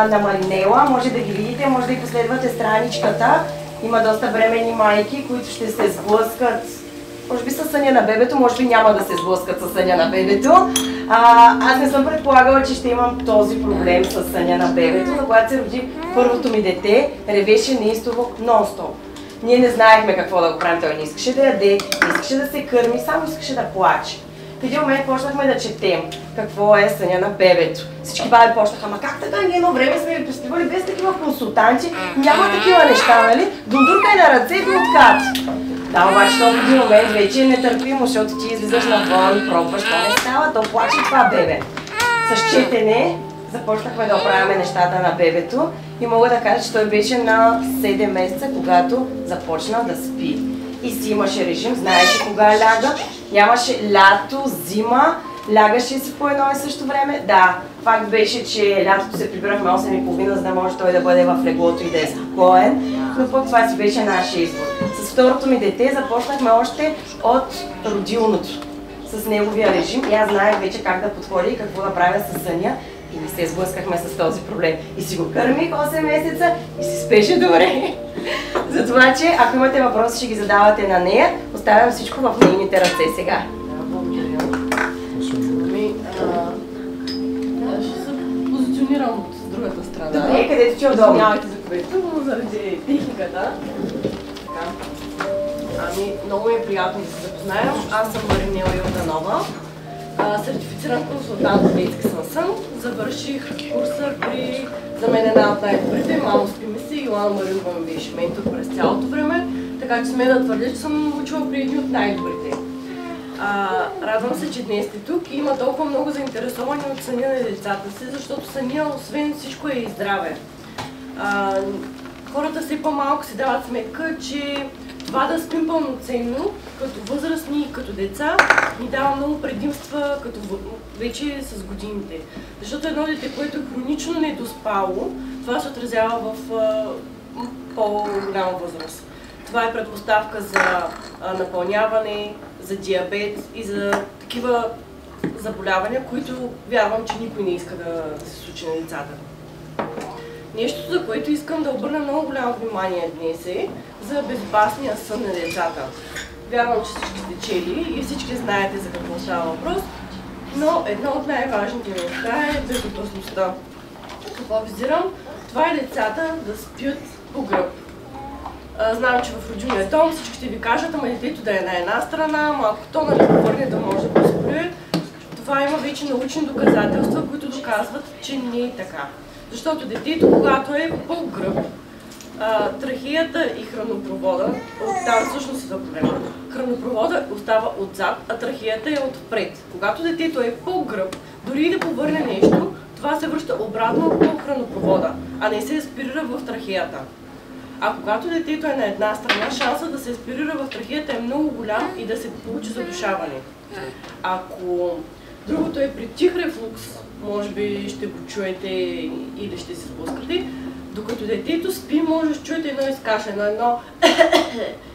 на Маринела. Може да ги видите, може да и последвате страничката. Има доста бременни майки, които ще се сблъскат, може би със съня на бебето, може би няма да се сблъскат със съня на бебето. Аз не съм предполагала, че ще имам този проблем със съня на бебето, но когато се роди първото ми дете, ревеше неистово нон-стоп. Ние не знаехме какво да го правим, той не искаше да яде, не искаше да се кърми, само искаше да плаче. В един момент почнахме да четем какво е съня на бебето. Всички баби почнаха, ама как така, ние едно време сме ви преспивали без такива консултанти, няма такива неща, нали? Дундуркай на ръцете от кат. Да, обаче то в един момент вече е нетърпимо, защото ти излизаш навън, пробваш, то не става, то плаче това бебе. С четене започнахме да оправяме нещата на бебето и мога да кажа, че той беше на 7 месеца, когато започна да спи. И си имаше режим, знаеше кога ляга, нямаше лято, зима, лягаше си по едно и също време. Да, факт беше, че лятото се прибирахме 8:30, за да може той да бъде в леглото и да е спокоен, но пък това си беше нашия избор. С второто ми дете започнахме още от родилното с неговия режим и аз знаех вече как да подходя и какво да правя с съня и не се сблъскахме с този проблем. И си го кърмих 8 месеца и си спеше добре. Затова, че ако имате въпроси, ще ги задавате на нея. Оставям всичко в нейните ръце сега. Ще се позиционирам от другата страна. Добре, където ти е удобно. Извинявайте за което, заради техниката. Много ми е приятно да се запознаем. Аз съм Маринела Йорданова, сертифициран консултант в детски сън. Завърших курса при, за мен една от най-добрите, Мамо спи ми се, Йоанна Маринова ми беше ментор през цялото време, така че сме да твърдя, че съм учила при едни от най-добрите. Радвам се, че днес сте тук и има толкова много заинтересовани от съня на децата си, защото съня, освен всичко, е и здраве. Хората все по-малко си дават сметка, че това да спим пълноценно, като възрастни и като деца, ни дава много предимства, като вече с годините. Защото едно дете, което е хронично недоспало, това се отразява в по-голяма възраст. Това е предпоставка за напълняване, за диабет и за такива заболявания, които вярвам, че никой не иска да се случи на децата. Нещо, за което искам да обърна много голямо внимание днес е за безопасния сън на децата. Вярвам, че всички сте чели и всички знаете за какво става въпрос, но едно от най-важните неща е безопасността. Какво визирам? Това е децата да спят по гръб. Знам, че в родилния дом всички ще ви кажат, ама детето да е на една страна, ама ако то нали повърне да може да поспоря. Това има вече научни доказателства, които доказват, че не е така. Защото детето, когато е по гръб, трахеята и хранопровода, оттам всъщност идва проблема. Хранопровода остава отзад, а трахеята е отпред. Когато детето е по гръб, дори и да повърне нещо, това се връща обратно по хранопровода, а не се аспирира в трахеята. А когато детето е на една страна, шансът да се аспирира в трахеята е много голям и да се получи задушаване. Ако другото е при тих рефлукс, може би ще го чуете или ще се сблъскате, докато детето спи, може да чуете едно изкашляне,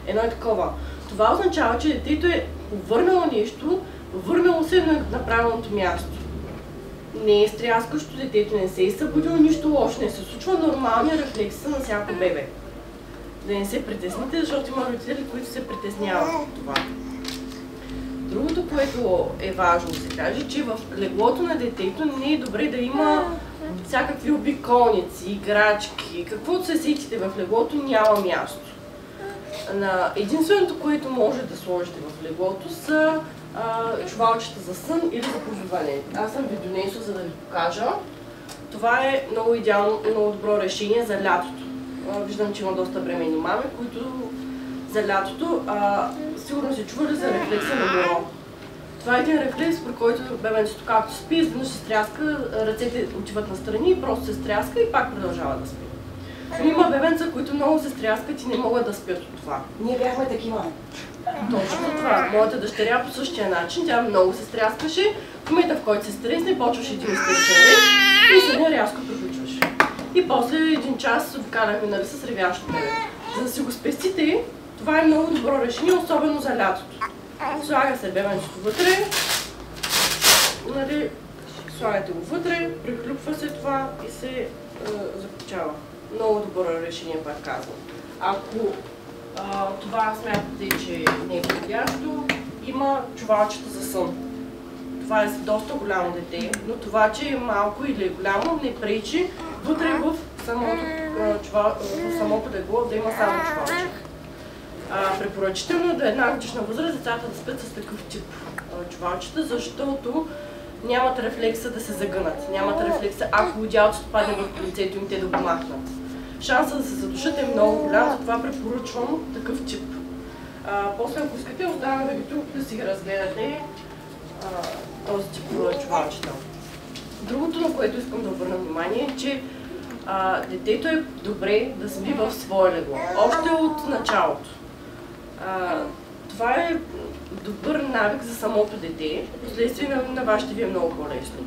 едно е такова. Това означава, че детето е повърнало нещо, върнало се на правилното място. Не е стряскащо, детето не се е събудило, нищо лошо, не се случва нормалния рефлекс на всяко бебе. Да не се притесните, защото има родители, които се притесняват от това. Другото, което е важно да се каже, че в леглото на детето не е добре да има всякакви обиколници, играчки, каквото се сетите в леглото, няма място. Единственото, което може да сложите в леглото са чувалчета за сън или за повиване. Аз съм ви донесла, за да ви покажа. Това е много идеално, много добро решение за лятото. Виждам, че има доста бременни мами, които за лятото сигурно се чували за рефлекса на моро. Това е един рефлекс, при който бебенцето както спи, изведнъж се стряска, ръцете отиват настрани и просто се стряска и пак продължава да спи. Но има бебенца, които много се стряскат и не могат да спят от това. Ние бяхме такива. Точно това. Моята дъщеря по същия начин, тя много се стряскаше. В момента, в който се стресне, почваше един изтечен реч и съня рязко приключваше. И после един час се обикаляхме нали, с ревящо бебе. За да си го спестите, това е много добро решение, особено за лятото. Слага се бебенчето вътре, нали, слагате го вътре, прихлюпва се това и се закопчава. Много добро решение, пак казвам. Ако това смятате, че не е подходящо, има чувалчета за сън. Това е за доста голямо дете, но това, че е малко или е голямо, не пречи вътре в самото легло да има само чувалче. Препоръчително до 1 годишна възраст децата да спят с такъв тип чувалчета, защото нямат рефлекса да се загънат, нямат рефлекса, ако одеялото падне върху лицето им, те да го махнат. Шансът да се задушат е много голям, затова препоръчвам такъв тип. После, ако искате, оставаме ви тук да си разгледате този тип чувалчета. Другото, на което искам да обърна внимание, е, че детето е добре да спи в свое легло, още от началото. Това е добър навик за самото дете, впоследствие на вас ще ви е много по-лесно.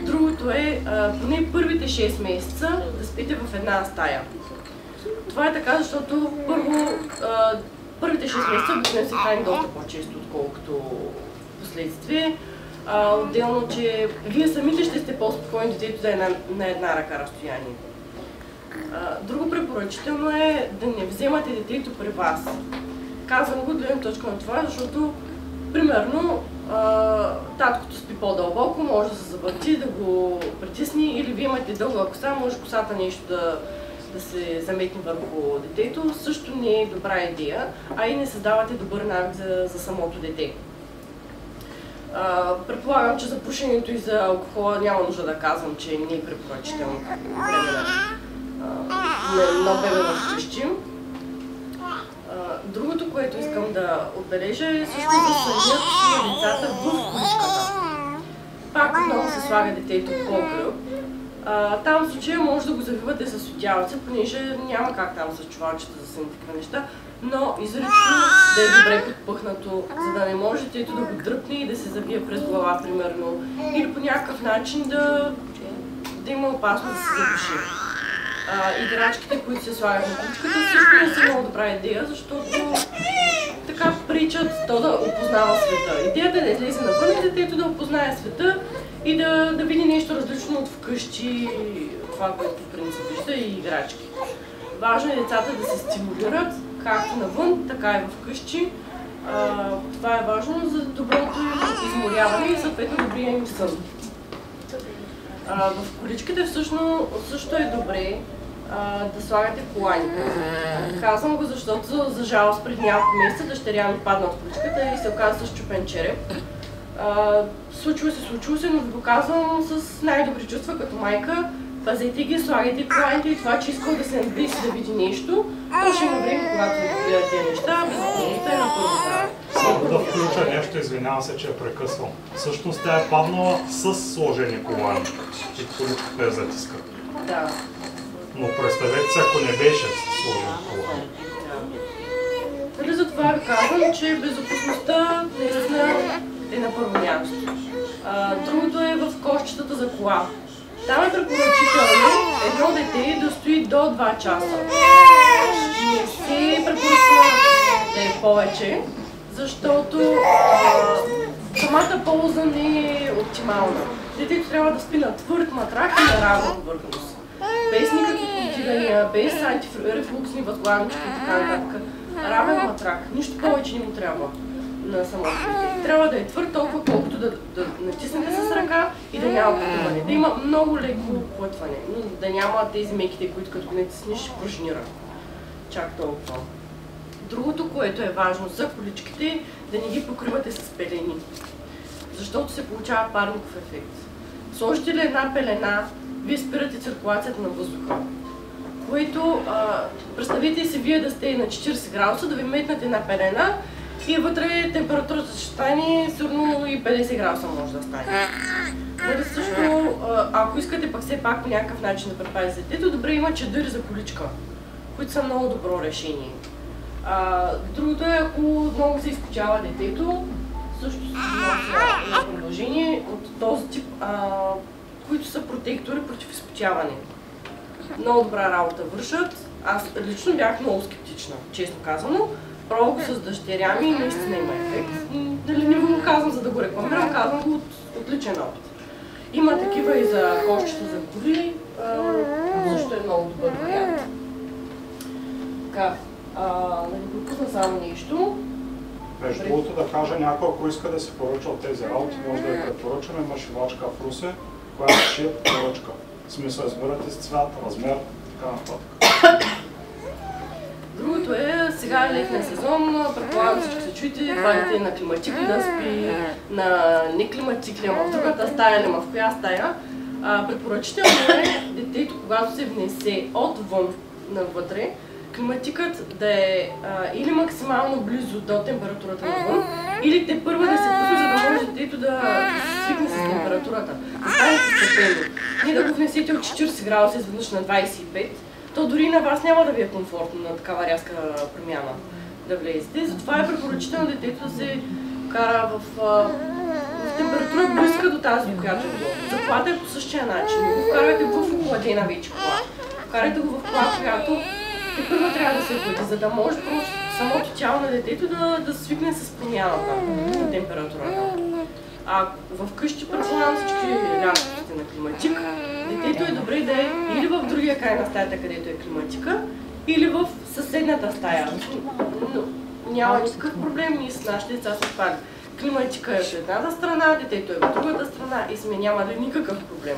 Другото е поне първите 6 месеца да спите в една стая. Това е така, защото първите 6 месеца обикновено се храни доста по-често, отколкото последствие. Отделно, че вие самите ще сте по-спокойни детето да е на една ръка разстояние. Друго препоръчително е да не вземате детето при вас. Казвам го от гледна точка на това, защото примерно таткото спи по-дълбоко, може да се завърти, да го притисне, или вие имате дълга коса, може косата нещо да се заметне върху детето. Също не е добра идея, а и не създавате добър навик за самото дете. Предполагам, че за пушенето и за алкохола няма нужда да казвам, че не е препоръчително по време на бебе вкъщи. Другото, което искам да отбележа, е също да съдят на децата в количката. Пак отново се слага детето по-гръб. Там в случая може да го завивате с одеялце, понеже няма как там с чувалчета да са такива неща, но изрично да е добре подпъхнато, за да не може детето да го дръпне и да се забие през глава, примерно, или по някакъв начин да има опасност да се задуши. Играчките, които се слагат на количката, също не са много добра идея, защото така причат то да опознава света. Идеята е да излезе навън и детето да опознае света и да види нещо различно от вкъщи, това, което в принцип вижда, и играчки. Важно е децата да се стимулират, както навън, така и вкъщи. Това е важно за доброто изморяване и съответно добрия им сън. В количките всъщност също е добре да слагате коланика. Казвам го, защото за жалост преди няколко месеца дъщеря ми падна от количката и се оказа с чупен череп. Случва се, но ви го казвам с най-добри чувства като майка. Пазете ги, слагайте коланите и това, че искал да се надвиси да види нещо, то ще има време, когато ви гледат тези неща, безопасността е на първо време. Само да включа нещо, извинявам се, че я прекъсвам. Всъщност тя е паднала с сложени колани и количката я затиска. Да. Но представете се, ако не беше с сложени колани. Нали затова ви казвам, че безопасността наистина е на първо място. Другото е в кошчетата за кола. Там е препоръчително едно дете да стои до 2 часа. Не се препоръчва да е повече, защото самата полза не е оптимална. Детето трябва да спи на твърд матрак и на равна повърхност. Без никакви подтигания, без антирефлуксни възглавнички и така нататък. Равен матрак, нищо повече не му трябва на самото дете. Трябва да е твърд толкова, колкото да натиснете с ръка и да няма плътване. Да има много леко плътване, но да няма тези меките, които като го натиснеш ще пружинира. Чак толкова. Другото, което е важно за количките, да не ги покривате с пелени, защото се получава парников ефект. Сложите ли една пелена, вие спирате циркулацията на въздуха, което представете си вие да сте на 40 градуса, да ви метнете една пелена и вътре температурата ще стане сигурно и 50 градуса може да стане. Нали също, ако искате пък все пак по някакъв начин да предпазите детето, добре има чадъри за количка, които са много добро решение. Другото е, ако много се изкочава детето, също се носи продължение от този тип, които са протектори против изкочаване. Много добра работа вършат. Аз лично бях много скептична, честно казано. Пробвах го с дъщеря ми и наистина има ефект. Дали не го казвам за да го рекламирам, казвам го от личен опит. Има такива и за кошчета за коли, също е много добър вариант. Така, да ви пропусна само нещо. Между другото да кажа някой, ако иска да си поръча от тези работи, може да я препоръчаме. Има шивачка в Русе, която шие поръчка. В смисъл, избирате с цвят, размер, така нататък. Другото е, сега е летния сезон, предполагам всички се чуете, това дете на климатик да спи, на не климатик ли, ама в другата стая, ама в коя стая. Препоръчително е детето, когато се внесе отвън навътре, климатикът да е или максимално близо до температурата навън, или те първо да се пусне, за да може детето да се свикне с температурата. Да стане постепенно. Не да го внесете от 40 градуса изведнъж на 25, то дори на вас няма да ви е комфортно на такава рязка промяна да влезете. Затова е препоръчително детето да се кара в температура близка до тази, която е било. За колата е по същия начин. Го вкарвайте в охладена вече кола. Вкарайте го в кола, която те първо трябва да се охлади, за да може просто самото тяло на детето да свикне с промяната на температурата. А вкъщи предполагам всички лятото на климатик, детето е добре да е или в другия край на стаята, където е климатика, или в съседната стая. Но няма никакъв проблем и с нашите деца се спали. Климатика е в едната страна, детето е в другата страна и сме нямали никакъв проблем.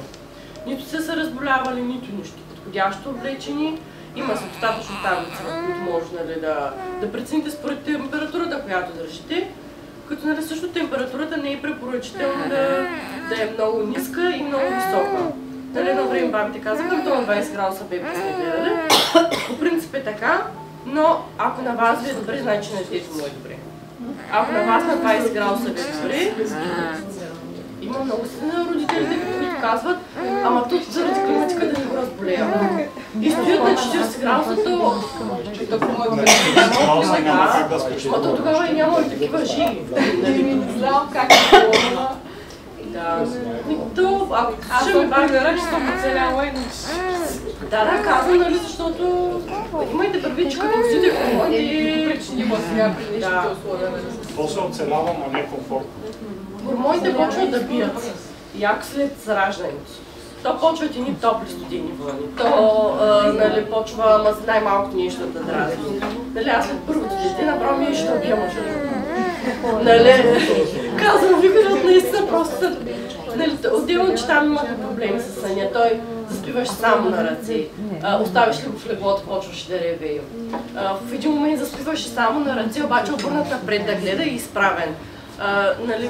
Нито се разболявали, нито нищо. Подходящо облечени, има се достатъчно таблица, в които може да прецените според температурата, която държите. Като нали, също температурата не е препоръчително да е много ниска и много висока. Нали, едно време бабите казаха, то на 20 градуса бе не гледали. По принцип е така, но ако на вас ви е добре, значи на детето му е добре. Ако на вас на 20 градуса ви е добре, има много силни родителите, които казват, ама тут заради климатика да не го разболея. И стоят на 40 градуса, то тогава и няма и такива жиги. Не знам как е било. Да. Аз ще ми благодаря, че съм оцеляла и да, казвам, нали, защото имайте предвид, че като взите хормоните... причинимо сега при нещите условия. То се оцелява, но не е комфортно. Хормоните почват да бият, як след раждането. То почват едни топли студени вълни. То нали, почва най-малкото нещо да дразни. Нали, аз след първото дете направо ми ще убия мъжа. Нали, казвам ви, защото наистина просто нали, отделно, че там имаха проблеми с съня. Той заспиваш само на ръце, оставиш ли го в леглото, почваш да ревее. В един момент заспиваш само на ръце, обаче обърнат напред да гледа и изправен. Нали,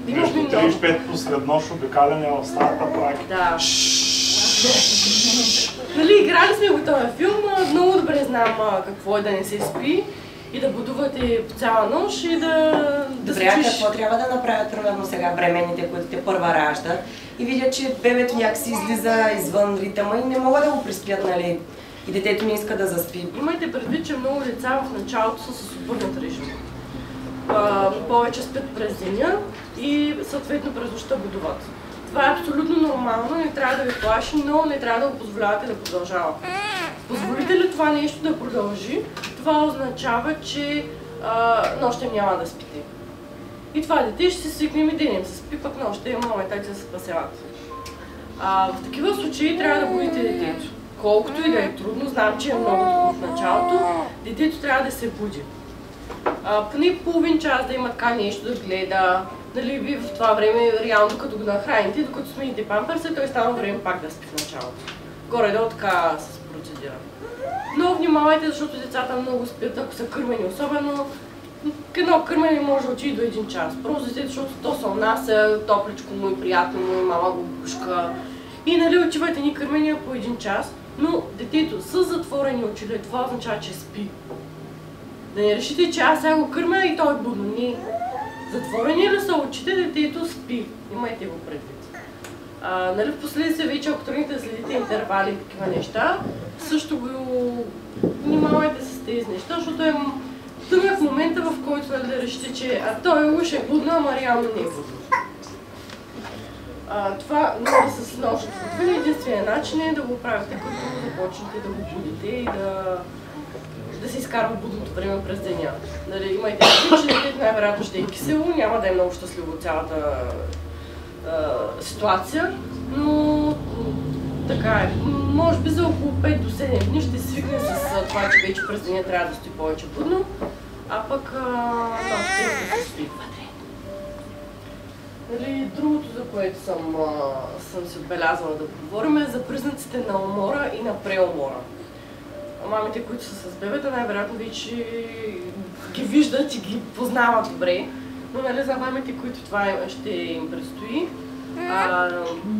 между 3 и 5 посреднощ обикаляне в стаята прави. Да. Нали, играли сме го този филм, много добре знам какво е да не се спи и да будувате по цяла нощ и да добре, а какво трябва да направят примерно сега бременните, които те първа раждат и видят, че бебето някакси излиза извън ритъма и не могат да го приспят, нали? И детето не иска да заспи. Имайте предвид, че много деца в началото са с обърнат режим. Повече спят през деня и съответно през нощта будуват. Това е абсолютно нормално, не трябва да ви плаши, но не трябва да го позволявате да продължава. Позволите ли това нещо да продължи, това означава, че нощем няма да спите. И това дете ще се свикнем и денем се спи, пък нощем моментите да се спасяват. В такива случаи трябва да будите детето. Колкото и да е трудно, знам, че е много трудно в началото, детето трябва да се буди. Поне половин час да има така нещо да гледа, нали, ви в това време, реално като го нахраните, докато смените памперса, той става време пак да спи в началото. Горе-долу така се процедира. Но внимавайте, защото децата много спят, ако са кърмени, особено едно кърмене може да отиде до 1 час. Просто детето, защото то се отнася, топличко му и приятно му и мама го пушка. И нали отивате ни кърмения по 1 час, но детето с затворени очи, това означава, че спи. Да не решите, че аз сега го кърмя и той е будно. Не. Затворени ли са очите, детето спи. Имайте го предвид. Нали, в последствие вече, ако тръгнете да следите интервали и такива неща, също го внимавайте с тези неща, защото е тъмък момента, в който нали, да решите, че той уж е будно, ама реално не е будно. Това нали, с нощното будване единственият начин е да го правите, като започнете да го будите и да се изкарва будното време през деня. Нали, имайте предвид, че детето най-вероятно ще е кисело, няма да е много щастливо ситуация, но така е. Може би за около 5 до 7 дни ще свикне с това, че вече през деня трябва да стои повече будно, а пък ще се спи. Нали, другото, за което съм си отбелязвала да говорим, е за признаците на умора и на преумора. Мамите, които са с бебета, най-вероятно вече ги виждат и ги познават добре, но нали, за мамите, които това ще им предстои.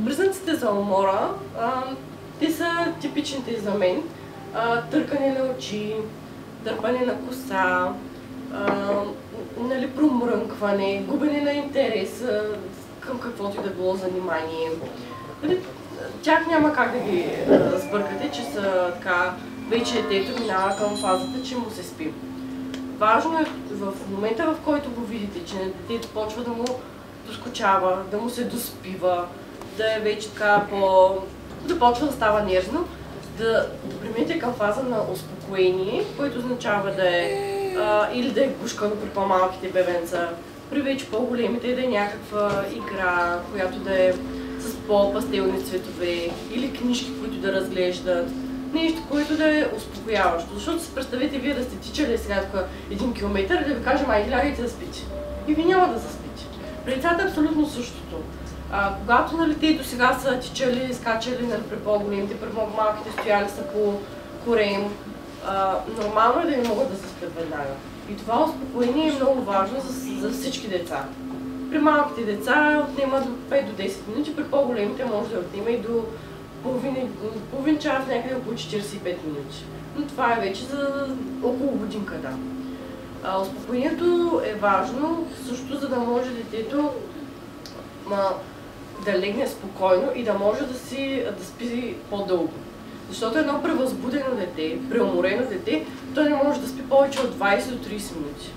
Признаците за умора, те са типичните за мен. Търкане на очи, дърпане на коса, нали, промрънкване, губене на интерес към каквото и да било занимание. Нали, тях няма как да ги сбъркате, че са така, вече детето минава към фазата, че му се спи. Важно е в момента, в който го видите, че детето почва да му доскочава, да му се доспива, да е вече така да почва да става нервно, да преминете към фаза на успокоение, което означава да е или да е гушкано при по-малките бебенца, при вече по-големите да е някаква игра, която да е с по-пастелни цветове, или книжки, които да разглеждат. Нещо, което да е успокояващо. Защото си представете вие да сте тичали сега тук 1 километър и да ви кажем, айде лягайте да спите. И ви няма да заспите. При децата е абсолютно същото. Когато нали, те до сега са тичали, скачали нали, при по-големите, при по-малките стояли са по корем, нормално е да не могат да се спят веднага. И това успокоение е много важно за всички деца. При малките деца отнема до 5 до 10 минути, при по-големите може да отнема и до половин час, някъде около 45 минути. Но това е вече за около годинка, да. Успокоението е важно, също за да може детето да легне спокойно и да може да спи по-дълго. Защото едно превъзбудено дете, преуморено дете, то не може да спи повече от 20 до 30 минути.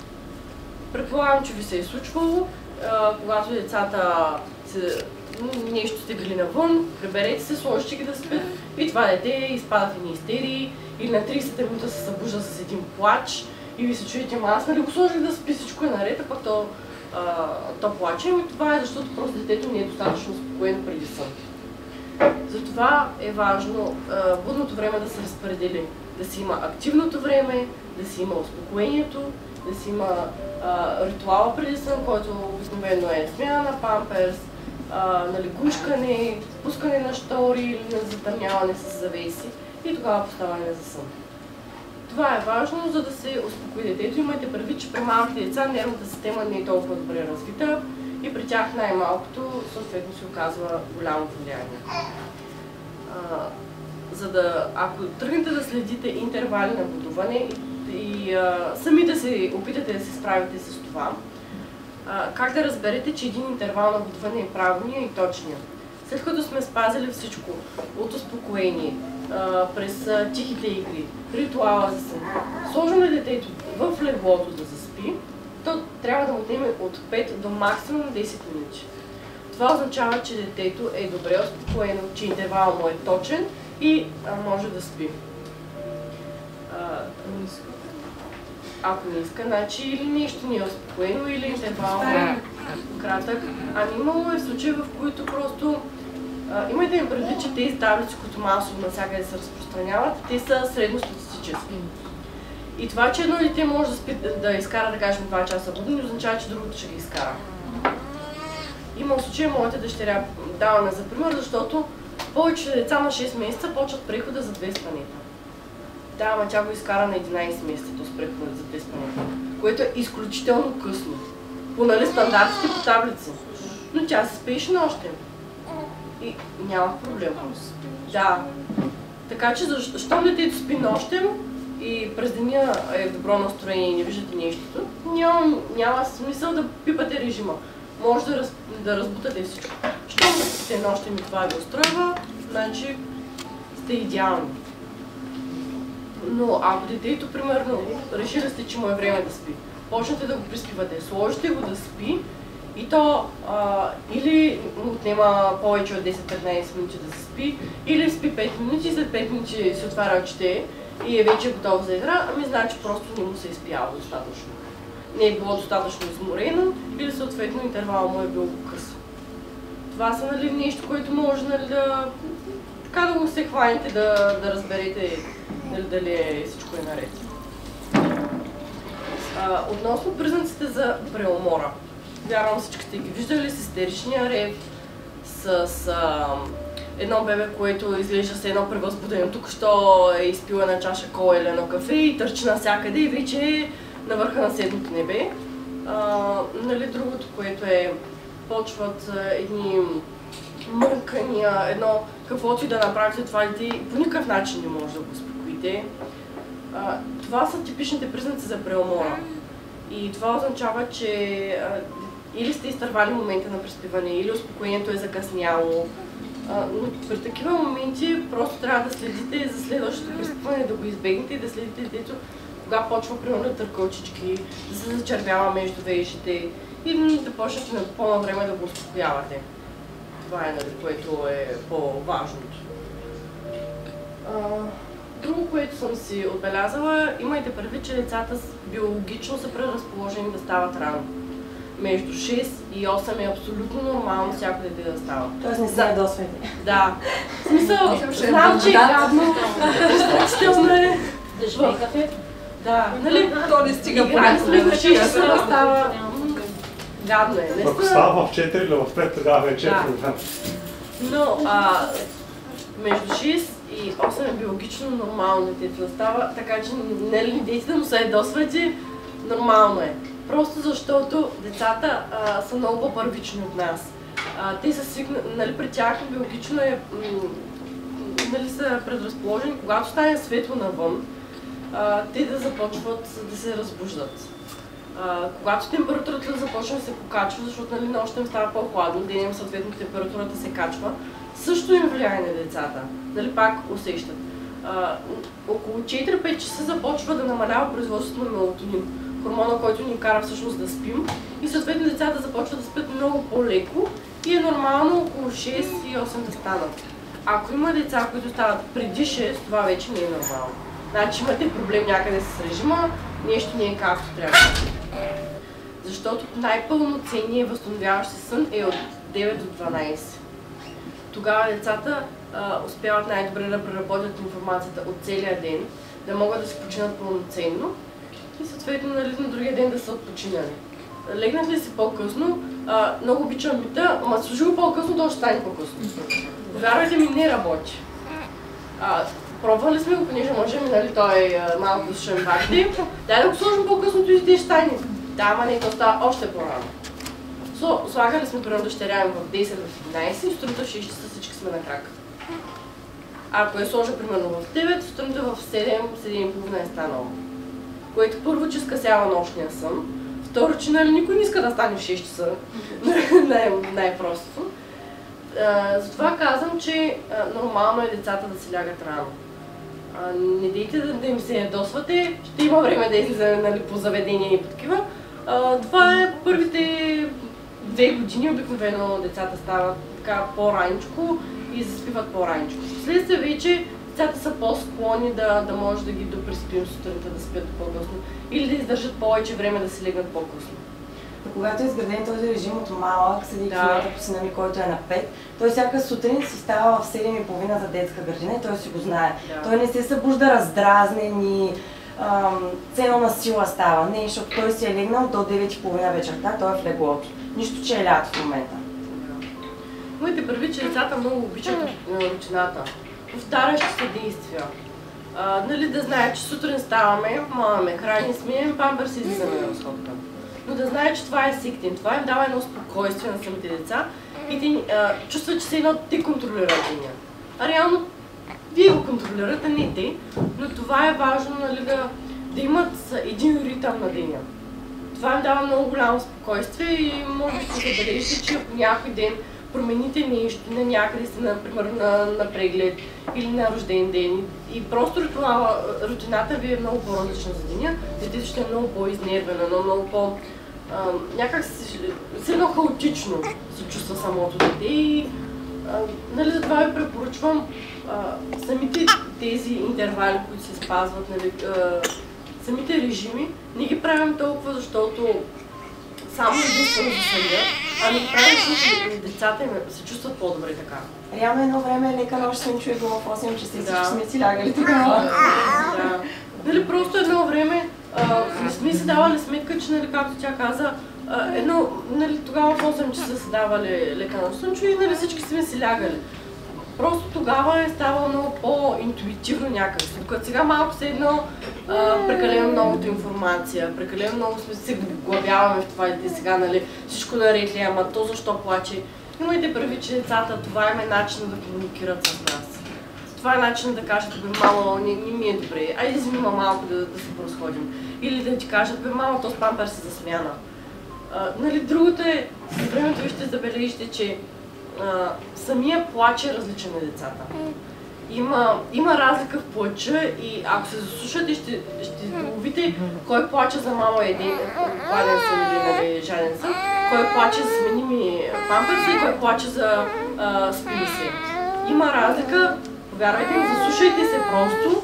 Предполагам, че ви се е случвало, когато децата нещо сте били навън, приберете се, сложите ги да спят и това дете изпада в едни истерии или на 30-та минута се събужда с един плач и ви се чуете, аз нали го сложих да спи, всичко е наред, а пък то плаче. И това е защото просто детето не е достатъчно спокоено преди сън. Затова е важно будното време да се разпредели, да си има активното време, да си има успокоението, да си има ритуала преди сън, който обикновено е смяна на памперс, нали, гушкане, пускане на штори или на затъмняване с завеси и тогава поставяне за сън. Това е важно, за да се успокои детето. Имайте предвид, че при малките деца нервната система не е толкова добре развита и при тях най-малкото съответно се оказва голямо влияние. Ако тръгнете да следите интервали на будуване и сами да се опитате да се справите с това, как да разберете, че един интервал на будуване е правилния и точния? След като сме спазили всичко от успокоение, през тихите игри, ритуала за сън, сложим ли детето в леглото да заспи, то трябва да му отнеме от 5 до максимум 10 минути. Това означава, че детето е добре успокоено, че интервалът му е точен и може да спи. Ако не иска, значи или нещо не е успокоено, или интервалът е кратък. Имало е случаи, в които просто имайте им предвид, че тези таблици, които масово навсякъде се разпространяват, те са средностатистически. И това, че едно дете може да изкара, да кажем, 2 часа будни, означава, че другото ще ги изкара. Има случаи, моята дъщеря даваме за пример, защото повече деца на 6 месеца почват прехода за 2 спанета. Да, ама тя го изкара на 11 месеца с прехода за 2 спанета, което е изключително късно. По нали стандартите по таблица. Но тя се спеше нощем. И няма проблем. Да. Така че, щом детето спи нощем и през деня е в добро настроение и не виждате нещото, няма смисъл да пипате режима. Може да разбутате всичко. Щом сте нощем и това ви устройва, значи сте идеални. Но ако детето, примерно, решили сте, че му е време да спи, почнете да го приспивате, сложите го да спи и то или му отнема повече от 10-15 минути да се спи, или спи 5 минути и след 5 минути се отваря очите и е вече готов за игра, значи просто не му се е изпияло достатъчно. Не е било достатъчно изморено или съответно интервал му е бил къс. Това са нали, нещо, което може нали, така да го се хванете, да разберете дали всичко е наред. Относно признаците за преумора. Вярвам всички сте ги виждали с истеричния рев, с едно бебе, което изглежда се едно превъзбудено. Тук що е изпила една чаша кола или едно кафе и търчи навсякъде и вече е на върха на седмото небе. Нали, другото, което е, почват едни мъркания, едно каквото и да направите това дете, по никакъв начин не може да го успокоите. Това са типичните признаци за преумора. И това означава, че или сте изтървали момента на преспиване, или успокоението е закъсняло. Но при такива моменти просто трябва да следите за следващото преспиване, да го избегнете и да следите детето кога почва примерно да търка очички, да се зачервява между вежите и да почнете на по-навреме да го успокоявате. Това е, нали, което е по-важното. Друго, което съм си отбелязала, имайте предвид, че децата биологично са предразположени да стават рано. Между 6 и 8 е абсолютно нормално всяко дете да става. Тоест не се ядосвайте. Да. В смисъл, знам, че е гадно, изключително е. Да живее кафе. Да, нали? То не стига по Играем сме на 6 часа да става. Гадно е. Ако става в 4 или в 5, тогава вече е проблем. Но между 6 и 8 е биологично нормално детето да става, така че не ли дейте да му се ядосвате, нормално е. Просто защото децата са много по-първични от нас. Те са свикнали, нали, при тях биологично е, нали, са предразположени, когато стане светло навън, те да започват да се разбуждат. Когато температурата започне да се покачва, защото нали, нощем става по-хладно, денем съответно температурата се качва, също им влияе на децата. Нали, пак усещат. Около 4-5 часа започва да намалява производството на мелатонин, хормона, който ни кара всъщност да спим, и съответно децата започват да спят много по-леко и е нормално около 6 и 8 да станат. Ако има деца, които стават преди 6, това вече не е нормално. Значи имате проблем някъде с режима, нещо не е както трябва. Защото най-пълноценният възстановяващ се сън е от 9 до 12. Тогава децата успяват най-добре да преработят информацията от целия ден, да могат да се починат пълноценно и съответно нали, на другия ден да са отпочинали. Легнат ли си по-късно, много обичам бита, ама служи го по-късно, то ще стане по-късно. Повярвайте ми, не работи. Пробвали сме го, понеже може ми, нали, той малко слушам факти. Дай да го сложим по-късно, и ще стане. Да, ама не, то става още по-рано. Слагали сме примерно дъщеря ми в 10 в 11 и сутринта в 6 часа всички сме на крак. Ако я сложа примерно в 9, сутринта в 7-7:30 е станало. Което първо, че скъсява нощния сън. Второ, че нали, никой не иска да стане в 6 часа. Най-простото. Затова казвам, че нормално е децата да си лягат рано. Не дейте да им се ядосвате, ще има време да излизаме нали, по заведения и по такива. Това е първите 2 години, обикновено децата стават така по-раничко и заспиват по-раничко. Вследствие вече децата са по-склонни да може да ги допреспим сутринта да спят по-късно или да издържат повече време да си легнат по-късно. Когато е изграден този режим от малък, съдейки по сина ми, който е на 5, той всяка сутрин си става в 7:30 за детска градина и той си го знае. Да. Той не се събужда раздразнен и ценно на сила става. Не, защото той си е легнал до 9:30 вечерта, той е в леглото. Нищо, че е лято в момента. Моите прави, че децата много обичат рутината. Повтарящи се действия. Нали, да знаят, че сутрин ставаме, мамаме, храни, смием, памперс и излизаме на разходка. Но да знаят, че това е сиктин, това им дава едно спокойствие на самите деца и те чувстват, че се едно те контролират деня. А реално вие го контролирате, не те, но това е важно нали, да имат един ритъм на деня. Това им дава много голямо спокойствие и може да се забележите, че ако някой ден промените нещо, на някъде сте, например, на преглед или на рожден ден и просто рутината ви е много по-различна за деня, детето ще е много по-изнервено, много по- някак се едно хаотично се чувства самото дете и нали, затова ви препоръчвам самите тези интервали, които се спазват, нали, самите режими, не ги правим толкова, защото само единствено за съня, Ами правим случай, децата им се чувстват по-добре така. Реално едно време лека нощ съм чуя било в 8 часа и Да. всички сме си лягали тогава. Да. Нали, просто едно време не сме си давали сметка, че, нали, както тя каза, нали, тогава в 8 часа се давали лека нощ съм чуя и, нали, всички сме си лягали. Просто тогава е ставало много по-интуитивно някак. Докато сега малко се едно прекалено многото информация, прекалено много сме се главяваме в това дете сега, нали, всичко наред ли, ама то защо плаче. Имайте прави, че децата, това е начин да комуникират с нас. Това е начин да кажат, бе, мамо, не ми е добре, айде вземи малко да се поразходим. Или да ти кажат, бе, мамо, то с памперс се за смяна. Нали, другото е, с времето ви ще забележите, че самия плач е различен на децата. Има разлика в плача и ако се заслушате, ще уловите кой плаче за мама един, гладен съм или жаден съм, кой плаче за смени ми памперса и кой плаче за спи се. Има разлика, повярвайте ми, заслушайте се просто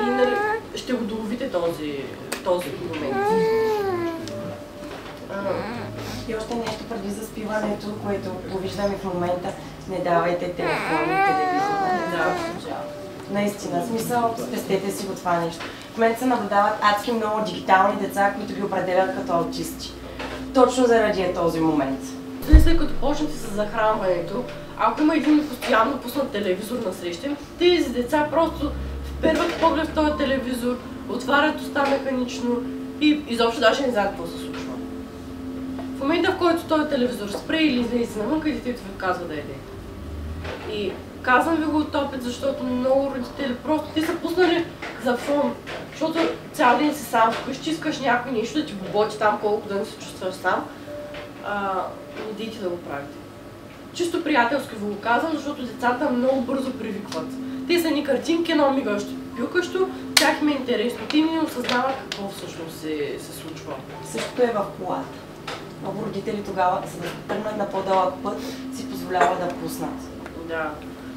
и, нали, ще го доловите този момент. И още нещо преди заспиването, което го виждаме в момента, не давайте телефони, телевизор. Да. Наистина, смисъл, спестете си го това нещо. В момента се наблюдават адски много дигитални деца, които ги определят като аутисти. Точно заради този момент. След като почнете с захранването, ако има един постоянно пуснат телевизор насреща, тези деца просто вперват поглед в този телевизор, отварят уста механично и изобщо даже не знаят какво се случва. В момента, в който този телевизор спре или излезе навън, детето ви казва да яде. И казвам ви го от опит, защото много родители просто ти са пуснали за фон, защото цял ден си сам вкъщи, искаш някой нещо да ти боботи там, колко да не се чувстваш сам. Не дейте да го правите. Чисто приятелски ви го казвам, защото децата много бързо привикват. Те са ни картинки, едно мигащо, пилкащо, тях им е интересно. Те не осъзнават какво всъщност се случва. Същото е в колата. Много родители тогава, за да тръгнат на по-дълъг път, си позволяват да пуснат. Да.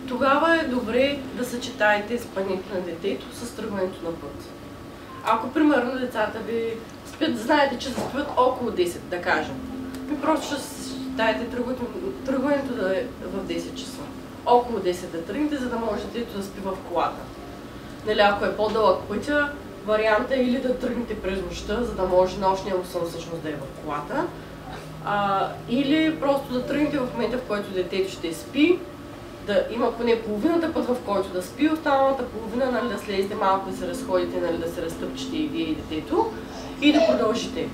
Тогава е добре да съчетаете спането на детето с тръгването на път. Ако, примерно, децата ви спят, знаете, че заспят около 10, да кажем. Ви просто ще съчетаете тръгването да е в 10 часа. Около 10 да тръгнете, за да може детето да спи в колата. Нали, ако е по-дълъг пътя, варианта е или да тръгнете през нощта, за да може нощния му сън всъщност да е в колата. Или просто да тръгнете в момента, в който детето ще спи, да има поне половината път, в който да спи, останалата половина, нали, да слезете малко, да се разходите, нали, да се разтъпчете и вие и детето и да продължите.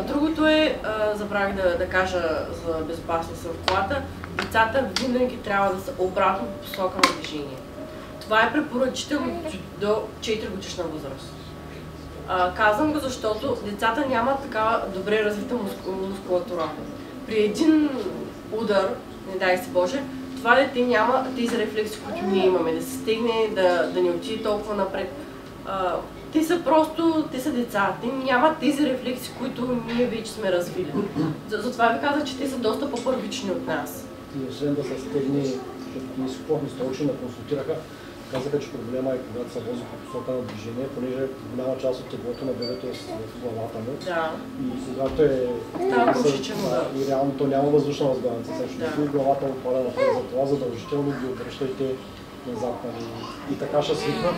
Другото е, забравих да кажа за безопасност в колата, децата винаги трябва да са обратно по посока на движение. Това е препоръчително до 4 годишна възраст. Казвам го, защото децата нямат така добре развита мускулатура. При един удар, не дай си Боже, това дете няма тези рефлекси, които ние имаме, да се стегне, да не отиде толкова напред. Те са деца, те нямат тези рефлекси, които ние вече сме развили. Затова ви казах, че те са доста по-първични от нас. И освен да се стегне, защото ние си плохо столчина консултираха, казаха, че проблема е когато се вози по посока на движение, понеже голяма част от теглото на бебето е в главата му. Да. И когато и реално то няма въздушна възглавница, също и главата му пада напред, за това задължително ги обръщайте назад, нали. И така ще свикнат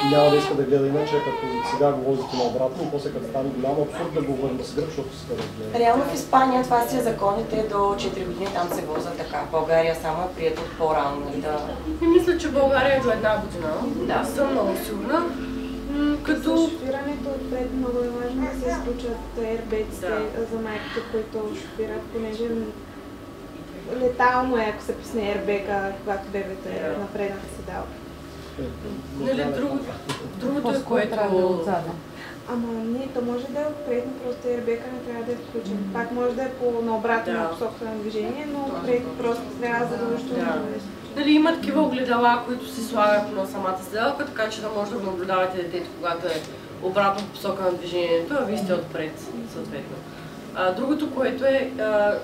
и няма да иска да гледа иначе, като сега го возите наобратно и после като стане голям абсурд да го върне с гръб, защото иска да гледа. Реално в Испания това си е законите до 4 години, там се возят така. България само е прието по-рано, нали, да... И мисля, че България е до 1 година. Да. Съм много сигурна. Като... Шофирането отпред много е важно да се изключат ербеците за майките, които шофират, понеже летално е, ако се пусне ербека, когато бебето е на предната седалка. Нали, другото е, което... Ама не, то може да е отпредно, просто ербека не трябва да е включен. Пак може да е на обратна посока на движение, но отпредно просто трябва задължително да е. Нали, има такива огледала, които се слагат на самата седалка, така че да може да го наблюдавате детето, когато е обратно в посока на движението, а вие сте отпред, съответно. Другото, което е,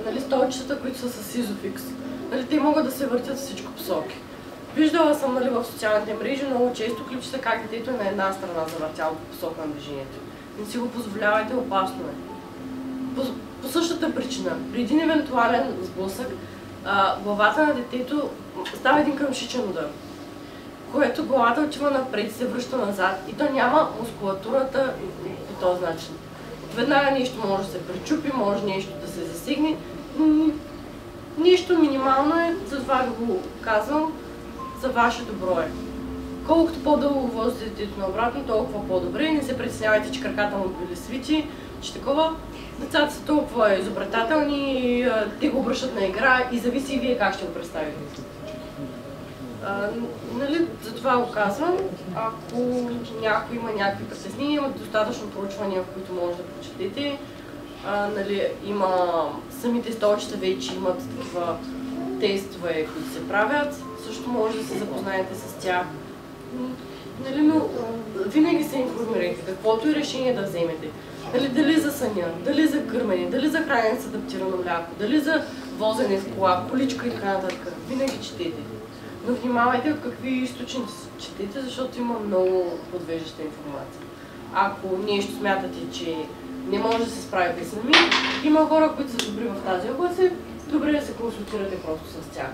нали, столчетата, които са с Изофикс, нали, те могат да се въртят всичко посоки. Виждала съм, нали, в социалните мрежи много често клипчета как детето е на една страна завъртяло по посока на движението. Не си го позволявайте, опасно е. по същата причина. При един евентуален сблъсък, главата на детето става един къмшичен удар, което главата отива напред и се връща назад и то няма мускулатурата по този начин. Веднага нещо може да се пречупи, може нещо да се засегне. Нищо минимално е, затова ви го казвам, за ваше добро е. Колкото по-дълго возите детето наобратно, толкова по-добре. Не се притеснявайте, че краката му били свити, че такова. Децата са толкова изобретателни, те го обръщат на игра и зависи и вие как ще го представите. Нали, затова го казвам, ако някой има някакви притеснения, има достатъчно проучвания, в които може да прочетете. Нали, има самите столчета вече имат такива тестове, които се правят. Също може да се запознаете с тях. Нали, но винаги се информирайте, каквото и решение да вземете. Дали за съня, дали за кърмене, дали за хранене с адаптирано мляко, дали за возене с кола, количка и така нататък. Винаги четете. Но внимавайте от какви източници четете, защото има много подвеждаща информация. Ако нещо смятате, че не може да се справите сами, има хора, които са добри в тази област, добре да се консултирате просто с тях.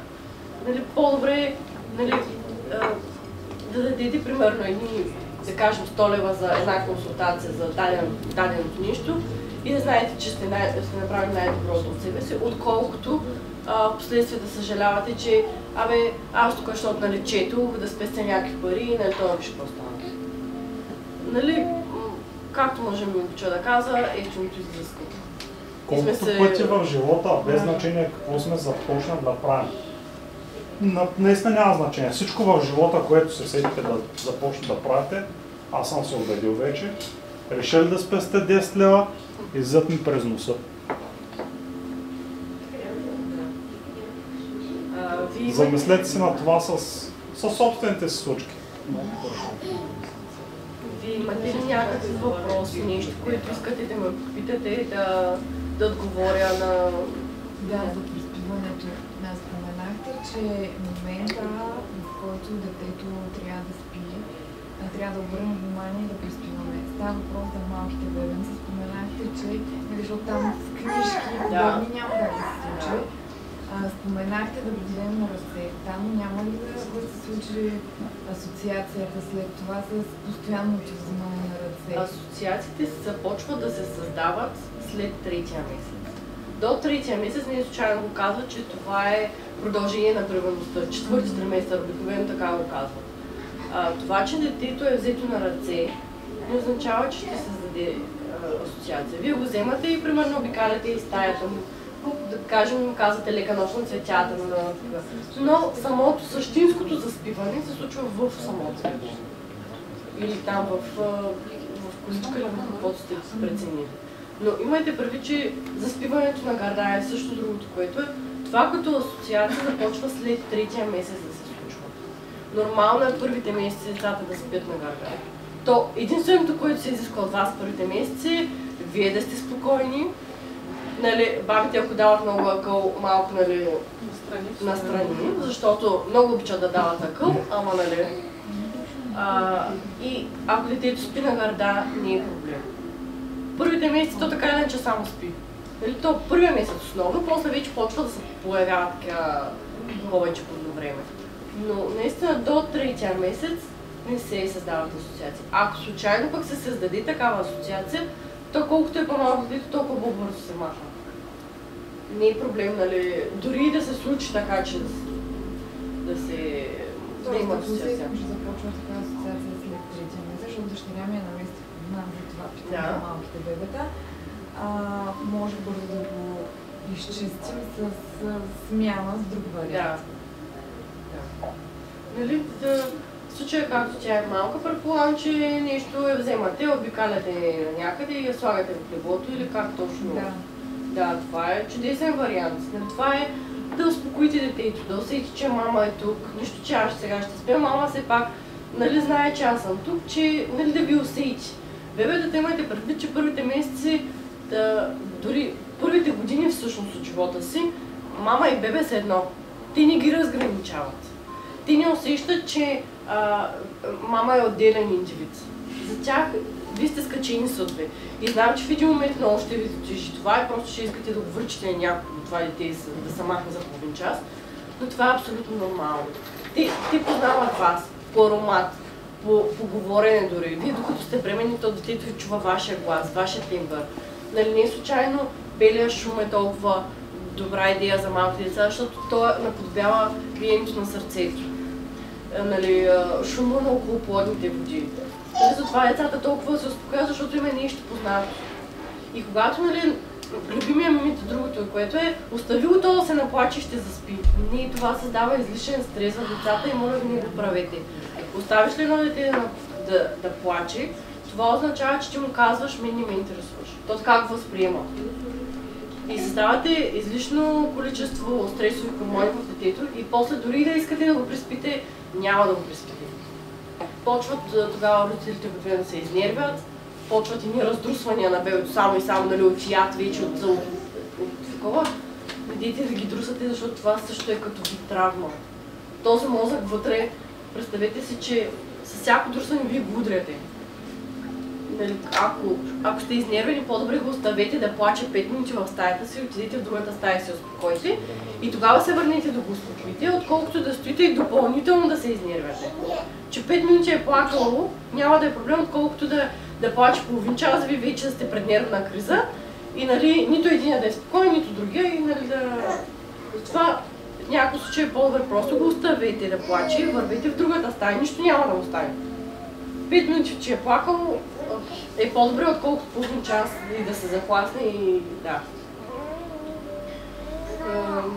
Нали, по-добре нали, да дадете примерно едни, да кажем 100 лева за една консултация за даденото нещо и да знаете, че сте направили най-доброто от себе си, отколкото впоследствие да съжалявате, че аз тук защото нали, четох да спестя някакви пари и нали, това ще просто стане. Нали, както можем да каза, ефтиното излиза скъпо. Колкото пъти в живота, без значение какво сме започнали да правим. Наистина няма значение. Всичко в живота, което се сетите да започнете да правите, аз съм се убедил вече, решили да спестите 10 лева, излизат ми през носа. Замислете си на това със собствените си случки. Вие имате ли някакви въпроси, нещо, което искате да ме попитате, да отговоря на... Да, за приспиването. Споменахте, че момента, в който детето трябва да спи, трябва да обърнем внимание да приспиваме. Става въпрос за малките бебенца. Споменахте, че защото там с книжки подобни няма как да се случи. Споменахте да го вземем на ръце. Там няма ли да се случи асоциацията след това с постоянното взимане на ръце? Асоциациите започват да се създават след 3-тия месец. До 3-тия месец не случайно го казва, че това е продължение на бременността. 4-ти триместър обикновено така го казват. Това, че детето е взето на ръце, не означава, че ще създаде асоциация. Вие го вземате и примерно обикаляте и стаята му. Да кажем, казвате лека нощ на цветята, но самото същинското заспиване се случва в самото бебе. Или там в количка или в каквото сте преценили. Но имайте предвид, че заспиването на гърда е също другото, което е това, като асоциация започва след 3-тия месец да се случва. Нормално е първите месеци децата да спят на гърда. То единственото, което се изисква от вас първите месеци, вие да сте спокойни. Нали, бабите, ако дават много акъл, малко нали, настрани, защото много обичат да дават акъл, ама нали. И ако детето спи на гърда, не е проблем. Първите месеци то така иначе само спи. Нали, то първия месец основно, после вече почва да се появява така повече по време. Но наистина до 3-тия месец не се създават асоциации. Ако случайно пък се създаде такава асоциация, то колкото е по-малко детето, толкова по-бързо се махва. Не е проблем, нали, дори да се случи така, че да се... да има асоциация. Ще започва така асоциация след 3-тия месец, защото дъщеря ми е на месец, знам за това, питам за малките бебета. Може бързо да го изчистим с смяна с друг вариант. Да. Нали, в случая, както тя е малка, предполагам, че нещо я вземате, обикаляте някъде и я слагате в леглото или как точно. Да, това е чудесен вариант. Това е да успокоите детето, да усети, че мама е тук, нищо, че аз сега ще спя, мама все пак нали, знае, че аз съм тук, че нали, да ви усети. Бебетата имайте предвид, че първите месеци, дори първите години всъщност от живота си, мама и бебе са едно. Те не ги разграничават. Те не усещат, че мама е отделен индивид. За тях вие сте скачени съдби. И знам, че в един момент много ще ви затежи това и просто ще искате да го връчите на някого това дете да се махне за половин час. Но това е абсолютно нормално. Те познават вас по аромат, по говорене дори. Вие докато сте бременни, то детето ви чува вашия глас, вашия тембър. Нали, не случайно белия шум е толкова добра идея за малки деца, защото той наподобява биенето на сърцето. Нали, шума на околоплодните води. Нали, затова децата толкова се успокоят, защото има нещо познато. И когато, нали, любимия ми другото, което е, остави го то да се наплаче и ще заспи. Не, това създава излишен стрес в децата и моля ви не го правете. Оставиш ли едно дете да плаче, това означава, че ти му казваш, мен не ме интересуваш. То така го възприема. И създавате излишно количество стресови хормони в детето и после дори да искате да го приспите, няма да го приспите. Почват тогава родителите да се изнервят, почват и ни раздрусвания на бебето само и само, нали, от яд вече от такова. Идете да ги друсате, защото това също е като вид травма. Този мозък вътре, представете си, че с всяко друсване вие го удряте. Нали, ако сте изнервени, по-добре го оставете да плаче 5 минути в стаята си, отидете в другата стая и се успокойте и тогава се върнете да го успокоите, отколкото да стоите и допълнително да се изнервяте. Че 5 минути е плакало, няма да е проблем, отколкото да плаче половин час, вие вече да сте пред нервна криза и, нали, нито един да е спокоен, нито другия и, нали, да... Това в някакъв случай е по-добре, просто го оставете да плаче, вървете в другата стая, нищо няма да го стане. 5 минути, че е плакал, е по-добре, отколкото половин час и да се захласне и да.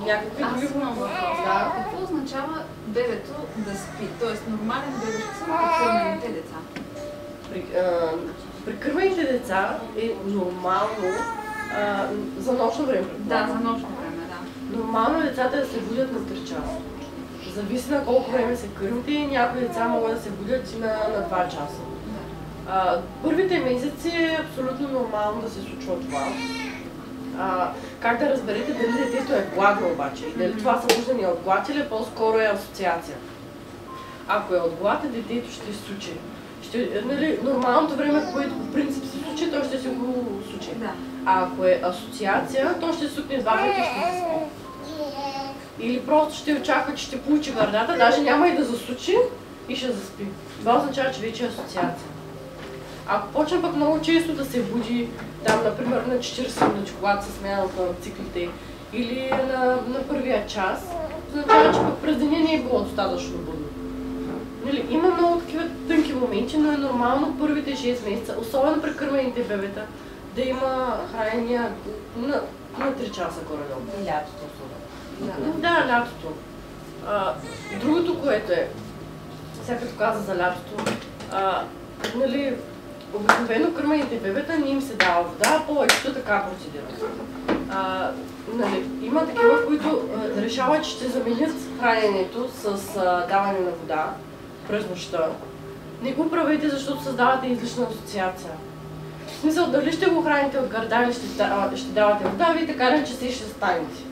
Някакви други въпроси. Да. Какво означава бебето да спи? Тоест нормален бебешко сън при кърмените деца? При кърмените деца е нормално за нощно време. Да, за нощно време, да. Нормално е децата да се будят на 3 часа. Зависи на колко време се кърмите и някои деца могат да се будят и на 2 часа. Първите месеци е абсолютно нормално да се случва това. Как да разберете дали детето е гладно обаче и дали това събуждане е от глад или по-скоро е асоциация. Ако е от глад, детето ще се случи. Нали, нормалното време, което по принцип се случи, то ще се го случи. Да. А ако е асоциация, то ще се сукне 2 пъти и ще заспи. Или просто ще очаква, че ще получи върдата, даже няма и да засучи и ще заспи. Това означава, че вече е асоциация. Ако почне пък много често да се буди, там, например, на 40 минути, когато се смяната на циклите, или на първия час, означава, че пък през деня не е било достатъчно будно. Нали, има много такива тънки моменти, но е нормално първите 6 месеца, особено при кърмените бебета, да има хранения на 3 часа горе-долу. Лятото особено. Да, лятото. Другото, което е, сега като каза за лятото, нали, обикновено кърмените бебета не им се дава вода, повечето така процедират. Нали, има такива, които решават, че ще заменят храненето с даване на вода през нощта. Не го правете, защото създавате излишна асоциация. В смисъл, дали ще го храните от гърда или ще давате вода, вие така ли, че си ще станете.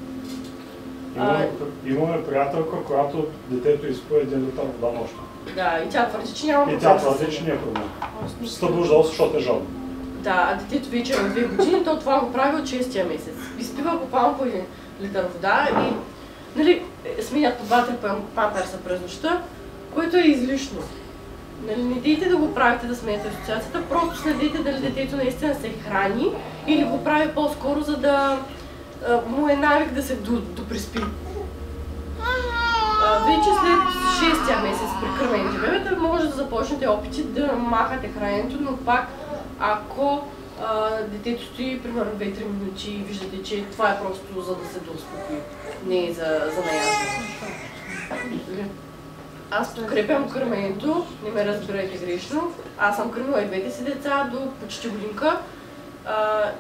Имаме приятелка, която детето изпие 1 литър вода нощно. Да, и тя твърди, че няма проблем. И тя твърди, че не е проблем. Събуждал се, защото е жадно. Да, а детето вече на 2 години, то това го прави от 6-тия месец. Изпива буквално по 1 литър вода и, нали, сменят по 2-3 памперса през нощта, което е излишно. Нали, не дейте да го правите да сменяте асоциацията, просто следете дали детето наистина се храни или го прави по-скоро, за да му е навик да се доприспи. Вече след 6-тия месец при кърмените бебета може да започнете опити да махате храненето, но пак ако детето стои примерно 2-3 минути и виждате, че това е просто за да се доуспокои, не е за наяждане. Аз подкрепям кърменето, не ме разбирайте грешно. Аз съм кърмила и двете си деца до почти годинка.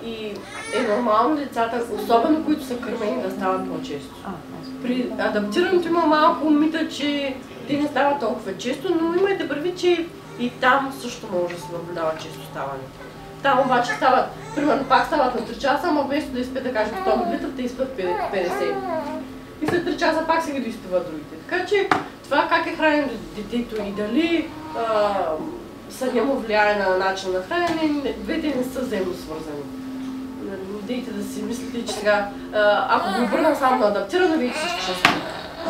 И е нормално децата, особено които са кърмени, да стават по-често. При адаптирането има малко мита, че те не стават толкова често, но имайте предвид, че и там също може да се наблюдава често ставане. Там обаче стават, примерно пак стават на 3 часа, ама вместо да изпият, да кажем 100 мл, те изпият 50. И след 3 часа пак се ги доизпиват другите. Така че това как е хранено детето и дали съня му влияе на начин на хранене, двете не са взаимно свързани. Не дейте да си мислите, че сега, ако го обърнам само на адаптирано, вие всички ще спите.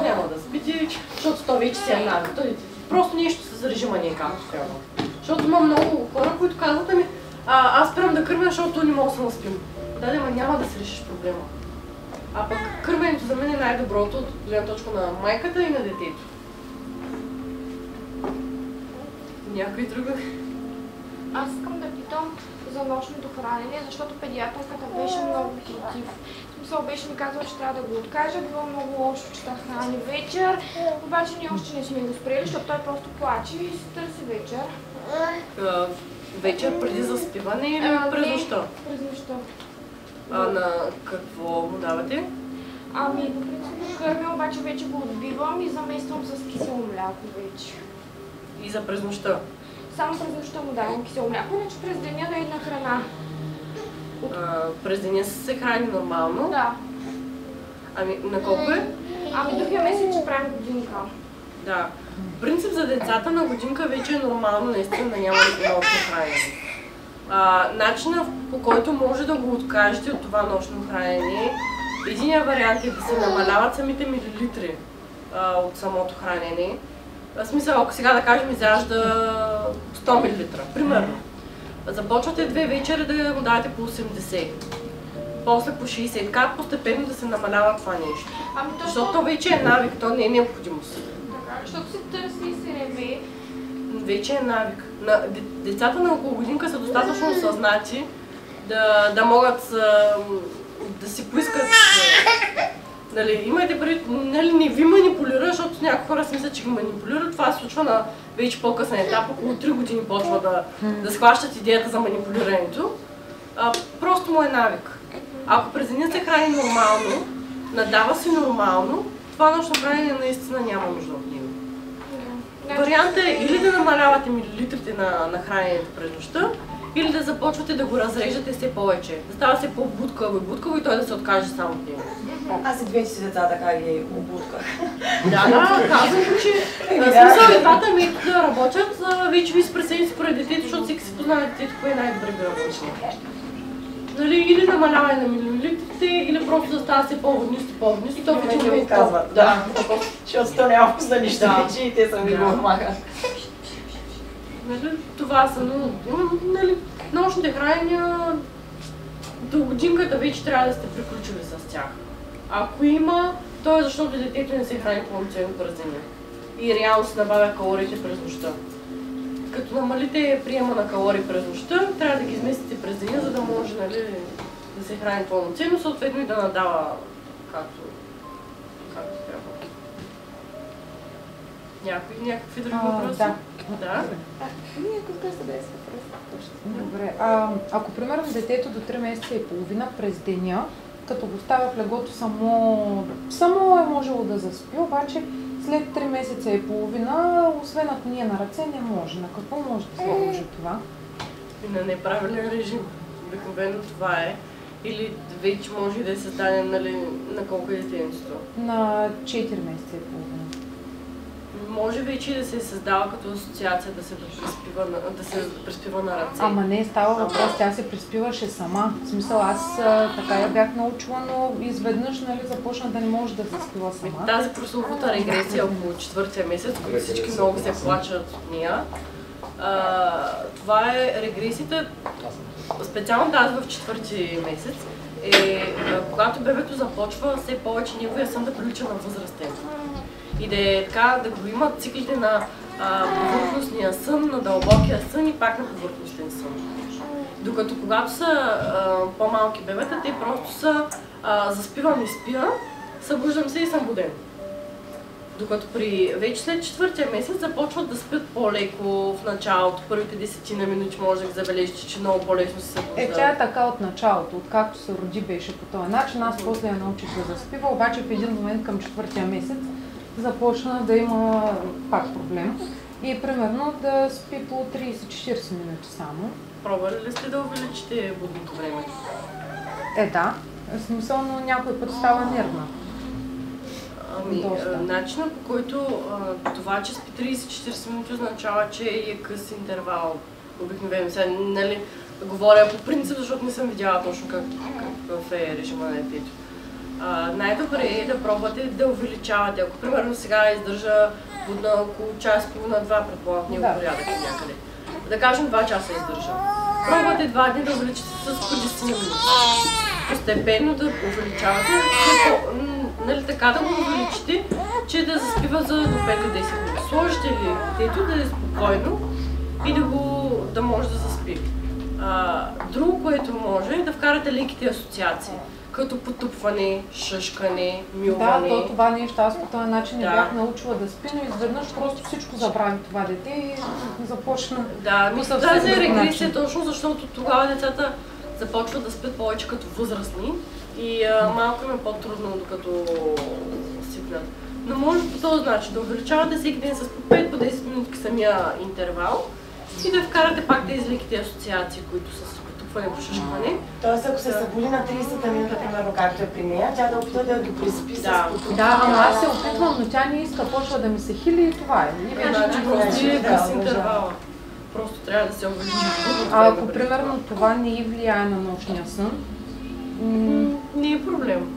Няма да спите, защото то вече си е навик. Просто нещо с режима ни е както трябва. Защото има много хора, които казват, ами, аз спирам да кърмя, защото не мога да се наспим. Да, ама няма да си решиш проблема. А пък кърменето за мен е най-доброто от гледна точка на майката и на детето. Някой друг? Аз искам да питам за нощното хранене, защото педиатрката беше много против. В смисъл беше ми казала, че трябва да го откажа, било много лошо, че да храни вечер, обаче ние още не сме го спрели, защото той просто плаче и се търси вечер. Вечер преди заспиване или през нощта? През нощта. На какво му давате? Ами, по принцип кърмя, обаче вече го отбивам и замествам с кисело мляко вече. И за през нощта? Само през нощта му давам кисело мляко, иначе през деня да една храна. През деня се храни нормално? Да. Ами, на колко е? Ами, другия месец ще правим годинка. Да. В принцип за децата на годинка вече е нормално наистина да няма нощно хранене. Начинът, по който може да го откажете от това нощно хранене, единият вариант е да се намаляват самите милилитри от самото хранене. В смисъл, ако сега да кажем изяжда 100 мл, примерно. Започвате 2 вечери да му давате по 80. После по 60. Как постепенно да се намалява това нещо? Защото то вече е навик, то не е необходимост. Така, защото се търси и се реве. Вече е навик. Децата на около годинка са достатъчно осъзнати да могат да си поискат. Нали, имайте предвид, нали, не ви манипулира, защото някои хора си мислят, че ги манипулират. Това се случва на вече по-късен етап, около 3 години почва да схващат идеята за манипулирането. Просто му е навик. Ако през деня се храни нормално, надава се нормално, това нощно хранене наистина няма нужда от него. Вариантът е или да намалявате милилитрите на храненето през нощта, или да започвате да го разреждате все повече. Да става все по-будкаво и той да се откаже само от него. Аз и двете си деца така ги обутках. Да, казвам, че смисъл децата ми да работят, вече ви се пресени според детето, защото всеки си познава детето, кое е най-добре би работило. Нали, или намаляване на милилитрите, или просто да става все по-воднисто, то вече ми казват. Да, защото то няма вкус на нищо вече и те са ми го отмахат. Това са, но нощните хранения до годинката вече трябва да сте приключили с тях. Ако има, то е защото детето не се храни пълноценно през деня. И реално се набавя калориите през нощта. Като намалите приема на калории през нощта, трябва да ги изместите през деня, за да може да се храни пълноценно, съответно и да надава както трябва. Някакви други въпроси? Да. Добре. Ако примерно детето до 3 месеца и половина през деня, като го ставя в леглото само е можело да заспи, обаче след 3 месеца и половина, освен апния на ръце, не може. На какво може да се наложи това? На неправилен режим. Обикновено това е. Или вече може да се стане, на колко е детенството? На 4 месеца и половина. Може вече да се създава като асоциация да се приспива на ръце. Ама не става въпрос, тя се приспиваше сама. В смисъл, аз така я бях научила, но изведнъж започна да не може да се спива сама. Тази прословута регресия около 4-тия месец, които всички много се плачат от нея, това е регресията, специално тази в 4-ти месец, когато бебето започва все повече неговия сън да прилича на възрастен. И да е така, да го имат циклите на повърхностния сън, на дълбокия сън и пак на повърхностен сън. Докато когато са по-малки бебета, те просто са заспивам и спя, събуждам се и съм буден. Докато вече след 4-тия месец започват да спят по-леко в началото, първите 10 на минути може да ги забележите, че много по-лесно се събужда. Тя е така от началото, откакто се роди беше по този начин. Аз после я научих да заспива, обаче в един момент към 4-тия месец започна да има пак проблем. И примерно да спи по 30-40 минути само. Пробвали ли сте да увеличите будното време? Да. В смисъл, но някой път става нервна. Начинът, по който това, че спи 30-40 минути, означава, че е къс интервал. Обикновено сега, нали, говоря по принцип, защото не съм видяла точно какъв е режима на детето. Най-добре е да пробвате да увеличавате. Ако примерно сега издържа будна около час, половина-два, предполагам, в него порядък някъде. Да кажем 2 часа издържа. Пробвате 2 дни да увеличите с по 10 минути. Постепенно да увеличавате, нали, така да го увеличите, че да заспива за до 5 до 10 минути. Сложите ли детето да е спокойно и да може да заспи. Друго, което може е да вкарате леките асоциации, като потупване, шъшкане, милване. Да, това нещо, аз по този начин не бях научила да спи, но изведнъж просто всичко забрави това дете и започна. Да, тази е регресия точно, защото тогава децата започват да спят повече като възрастни и малко им е по-трудно, докато сипнат. Но може по този начин да увеличавате всеки ден с по 5 по 10 минутки самия интервал и да вкарате пак тези леките асоциации, които са с потупване, пошъшкване. Тоест, ако се събуди на 30-та минута, примерно, както е при нея, тя да опита да я доприспи с потупване. Да, ама аз се опитвам, но тя не иска, почва да ми се хили и това е. Значи просто е къс интервала. Просто трябва да се увеличи. Ако примерно това не и влияе на нощния сън? Не е проблем.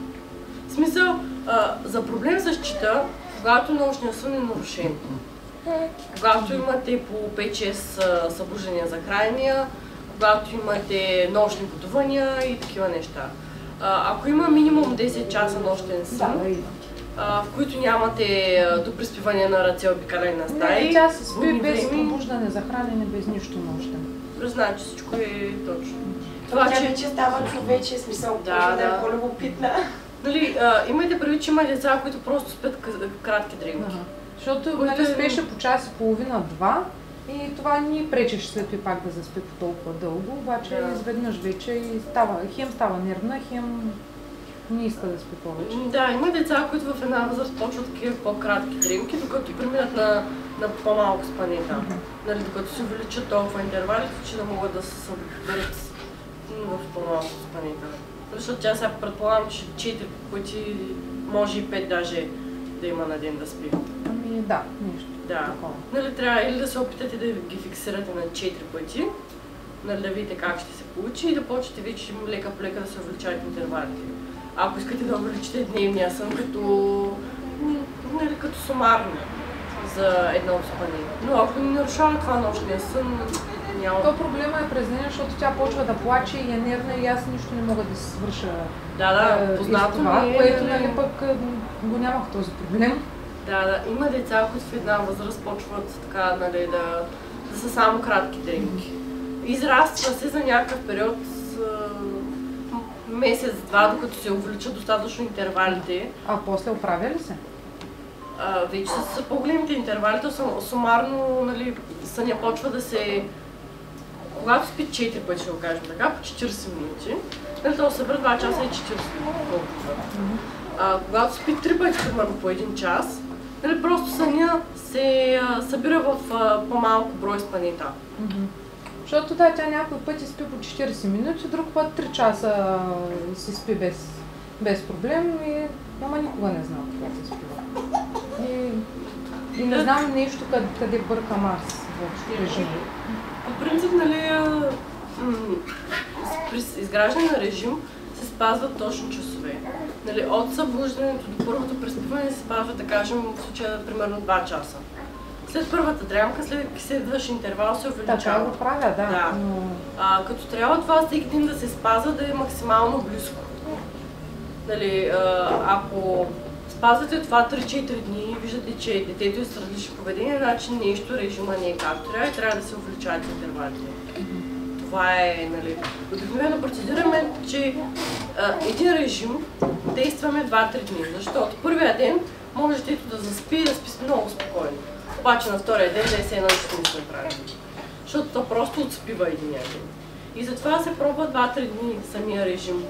В смисъл, за проблем се счита, когато нощния сън е нарушен. Когато имате по 5-6 събуждания за крайния, когато имате нощни пътувания и такива неща. Ако има минимум 10 часа нощен сън, в които нямате допреспиване на ръце, обикаляне на стаи. Тя се спи без пробуждане за хранене, без нищо нощен. Значи всичко е точно. Това, че вече става човече, смисъл, да е по-любопитна. Нали, имайте предвид, че има деца, които просто спят кратки дрънки. Защото нали, спеше по час и половина-два и това ни пречеше след това пак да заспи по толкова дълго, обаче изведнъж вече и хем става нервна, хем не иска да спи повече. Да, има деца, които в една възраст почват такива по-кратки дрънки, докато преминат на по-малко спане там. Нали, докато се увеличат толкова интервалите, че да могат да се съберат в по-малко спане там. Защото тя сега предполагам, че 4 пъти, може и 5 даже да има на ден да спи. Ами да, нещо. Да. Нали, трябва или да се опитате да ги фиксирате на 4 пъти, нали, да видите как ще се получи и да почнете вече лека по лека да се увеличават интервалите. Ако искате да увеличите дневния сън като сумарно за едно спане. Но ако не нарушава това нощния сън, няма... То проблема е през деня, защото тя почва да плаче и е нервна и аз нищо не мога да се свърша. Познато това, което нали пък го нямах този проблем. Да, има деца, които в една възраст почват така, нали, да са само кратки дрънки. Израства се за някакъв период, месец-два, докато се увеличат достатъчно интервалите. А после оправя ли се? Вече с по-големите интервалите, сумарно, нали, съня почва да се... Когато спи 4 пъти, ще го кажем така, по 40 минути, нали, то събра 2 часа и 40 минути. Когато спи 3 пъти, примерно по 1 час, нали, просто съня се събира в по-малко брой спанета. Защото да, тя някой пъти спи по 40 минути, друг път 3 часа си спи без проблем и ама никога не знам какво се спива. И не знам нещо къде бъркам аз в режима. По принцип, нали, при изграждане на режим се спазват точно часове. Нали, от събуждането до първото преспиване се спазва, да кажем, в случая примерно 2 часа. След първата дрямка, след следващ интервал се увеличава. Да, го правя, да. Но... като трябва това всеки ден да се спазва, да е максимално близко. Нали, ако спазвате това 3-4 дни и виждате, че детето е с различно поведение, значи нещо, режима не е както трябва и трябва да се увеличават интервалите. Това е, нали, обикновено процедираме, че един режим действаме 2-3 дни, защото първия ден може детето да заспи и да спи много спокойно. Обаче на втория ден да е се едно, че не сме правили. Защото то просто отспива единия ден. И затова се пробва 2-3 дни самия режим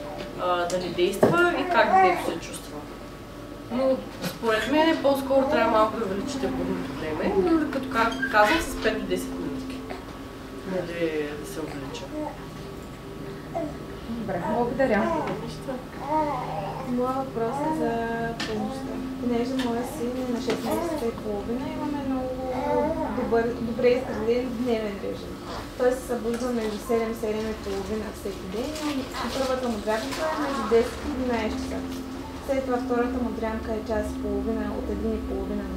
дали действа и как детето се чувства. Но според мен по-скоро трябва малко да увеличите будното време, но като казвам с 5 до 10 минутки. Нали, да се увелича. Добре, благодаря. Моя въпрос е за помощта. Понеже моя син е на 6 месеца и половина, имаме много добре изграден дневен режим. Той се събужда между 7 и половина всеки ден, и първата му дрямка е между 10 и 11 часа. След това втората му дрямка е час и половина, от 1:30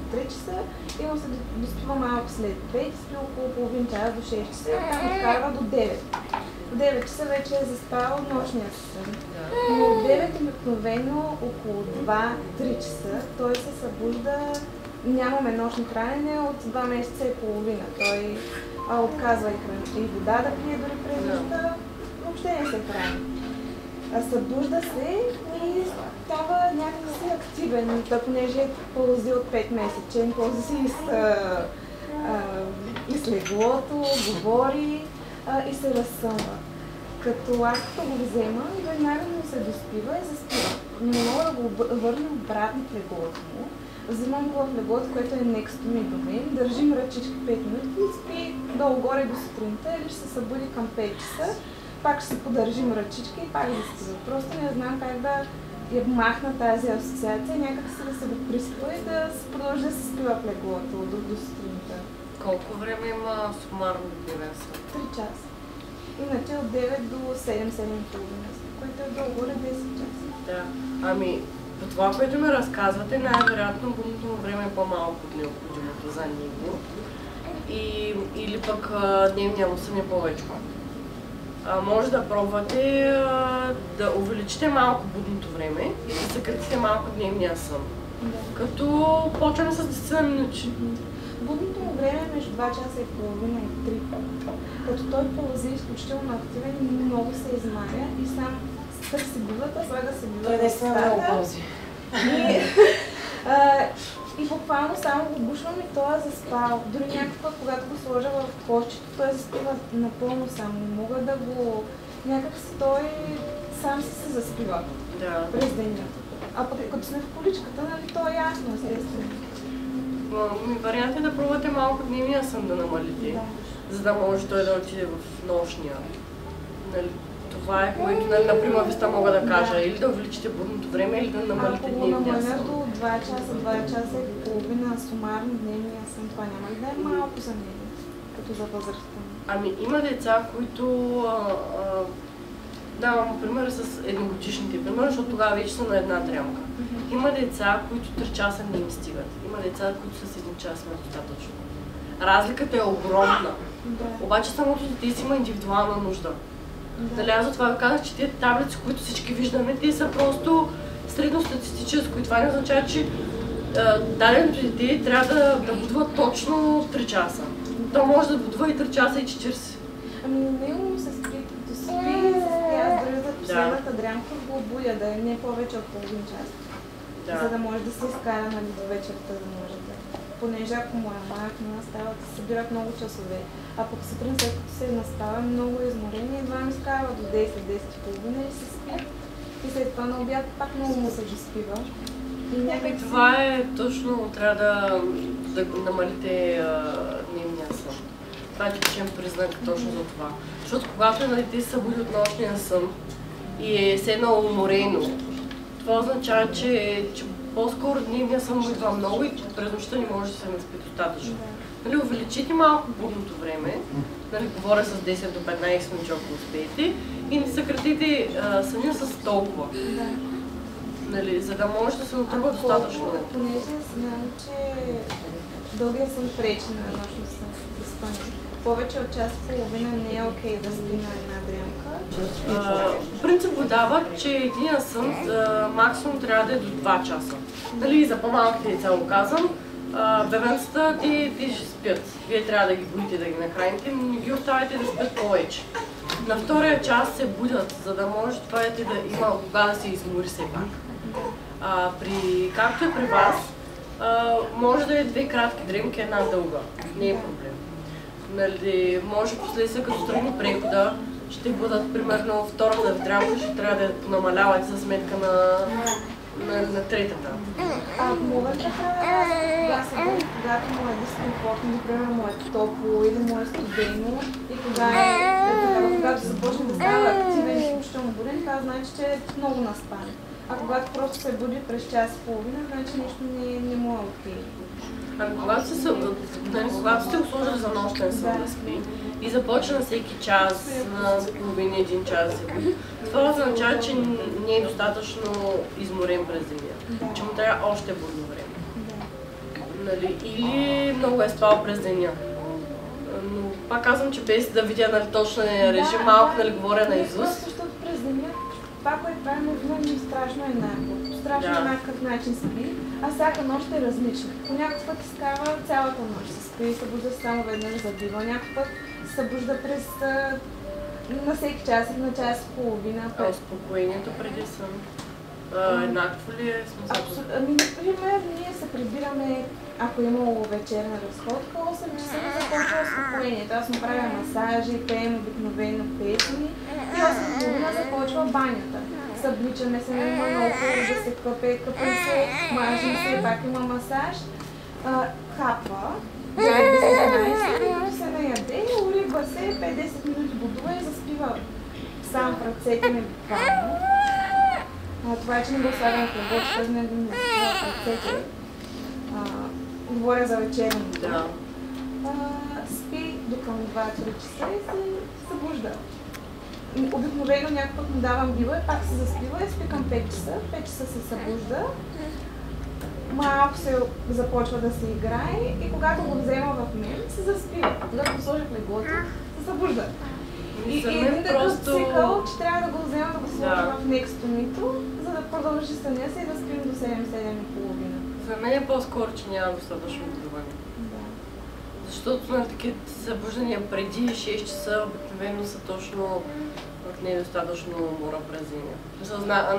до 3 часа, и му се доспива малко след 5, спи около половин час до 6 часа, и там откарва до 9. В 9 часа вече е заспал нощния сън. Но от 9 обикновено около 2-3 часа той се събужда, нямаме нощно хранене от 2 месеца и половина. Той отказва и вода да пие дори през нощта, въобще не се храни. Събужда се и става някакси активен, понеже е пълзи от 5 месечен, пълзи си из леглото, говори и се разсъмва. Като аз като го взема, веднага му се доспива и заспива. Не мога да го върна обратно в леглото му. Взимам го в леглото, което е next to me до мен, държим ръчички 5 минути и спи долу-горе до сутринта, или ще се събуди към 5 часа. Пак ще се подържим ръчички и пак да спива. Просто не знам как да я махна тази асоциация, някак се да се го приспива и да се продължи да се спива в леглото до сутринта. Колко време има сумарно дневен сън? 3 часа. Иначе от 9 до 7-7:30, което е долу-горе 10 часа. Да. Ами, по това, което ми разказвате, най-вероятно будното му време е по-малко от необходимото за него. Или пък дневния му сън е повече. Може да пробвате да увеличите малко будното време и да съкратите малко дневния сън. Да. Като почваме с 10 минути. Будното му време е между 2 часа и половина и 3. Като той пълзи изключително активен и много се измаря и сам търси бивата, слага се бивата. Той наистина много пълзи. И буквално само го бушвам и той е заспал. Дори някакъв път, когато го сложа в кошчето, той заспива напълно сам. Не мога да го... Някак си той сам си се заспива през деня. А пък като сме в количката, нали, то е ясно, естествено. Вариант е да пробвате малко дневния сън да намалите, за да може той да отиде в нощния. Нали, това е което, нали, например, виста мога да кажа, или да увеличите будното време, или да намалите дневния сън. Ако го намаля до 2 часа и половина сумарно дневния сън, това няма ли да е малко за него, като за възрастта? Ами има деца, които давам пример с едногодишните примери, защото тогава вече са на една дрямка. Има деца, които 3 часа не им стигат. Има деца, които с 1 час не е достатъчно. Разликата е огромна. Обаче самото дете си има индивидуална нужда. Дали аз затова ви казах, че тези таблици, които всички виждаме, те са просто средностатистически. Това не означава, че даденото дете трябва да будва точно 3 часа. То може да будва и 3 часа и 40. Ами на него му се спи, като спи, аз дори за последната дрямка го будя, да е не повече от половин час. За да може да се изкара, нали, до вечерта, да може да. Понеже ако му е малък, става да се събират много часове. А пък сутрин, след като се наспава много изморение, едва ми скарва до 10-10:30 и се спи. И след това на обяд пак много му се заспива. Това е точно, трябва да намалите дневния сън. Това е типичен признак точно за това. Защото когато на дете се събуди от нощния сън и е седнало уморено, това означава, че по-скоро дневния сън му идва много и през нощта не може да се наспи достатъчно. Нали, увеличите малко будното време, нали, говоря с 10 до 15 минути, ако успеете, и не съкратите съня с толкова. Нали, за да може да се натрупа достатъчно. Понеже знам, че дългия сън пречи на нощно спане. Повече от час и половина не е окей да спи на една дрямка. Принцип го дава, че един сън максимум трябва да е до 2 часа. Нали, за по-малките деца го казвам. Бебенцата те ще спят. Вие трябва да ги будите, да ги нахраните, но не ги оставяйте да спят повече. На втория час се будят, за да може това дете да има кога да се измори все пак. Както е при вас, може да е 2 кратки дремки, една дълга. Не е проблем. Нали, може последствие като тръгне прехода, ще бъдат примерно втората дрямка, ще трябва да я намалявате за сметка на третата. Мога да правя когато му е дискомфортно, например му е топло или му е студено и когато когато започне да става активен и изключително буден, това значи, че е много наспан. А когато просто се буди през час и половина, значи нещо не му е окей. Когато сте го сложили за нощен сън да спи и започна всеки час, на половина, един час, това означава, че не е достатъчно изморен през деня, че му трябва още будно време. Нали? Или много е спал през деня. Но пак казвам, че без да видя нали, точния режим, малко нали, говоря на Изус. Защото през деня това, което правим винаги страшно еднакво. Страшно еднакъв начин спи, а всяка нощ е различна. Понякога път изкара цялата нощ се спи, събужда се само веднъж забива, някакъв път се събужда през на всеки час или на час и половина. Успокоението преди сън. Еднакво ли е смисъл? Например, ние се прибираме, ако имало вечерна разходка, 8 часа да започва успокоението. Аз му правя масажи, пеем обикновено песни и 8:30 започва банята. Събличаме се, има много хубаво да се къпе се, мажем се, пак има масаж. Хапва, 9-11, като се наяде, уриба се, 5-10 минути будува и заспива сам в ръцете ми буквално. Това е, че не го слагам в леглото, защото не заспива в ръцете. Говоря за вечерното. Да. Спи до към 2-3 часа и се събужда. Обикновено някакъв път му давам била и пак се заспива и спи към 5 часа. 5 часа се събужда. Малко се започва да се играе и когато го взема в мен, се заспива. Когато го сложа в леглото, се събужда. И един такъв цикъл, че трябва да го взема да го сложа в некстонито, за да продължи съня се и да спим до 7-7:30. За мен е по-скоро, че няма достатъчно будуване. Защото на такива събуждания преди 6 часа обикновено са точно не е достатъчно умора през деня.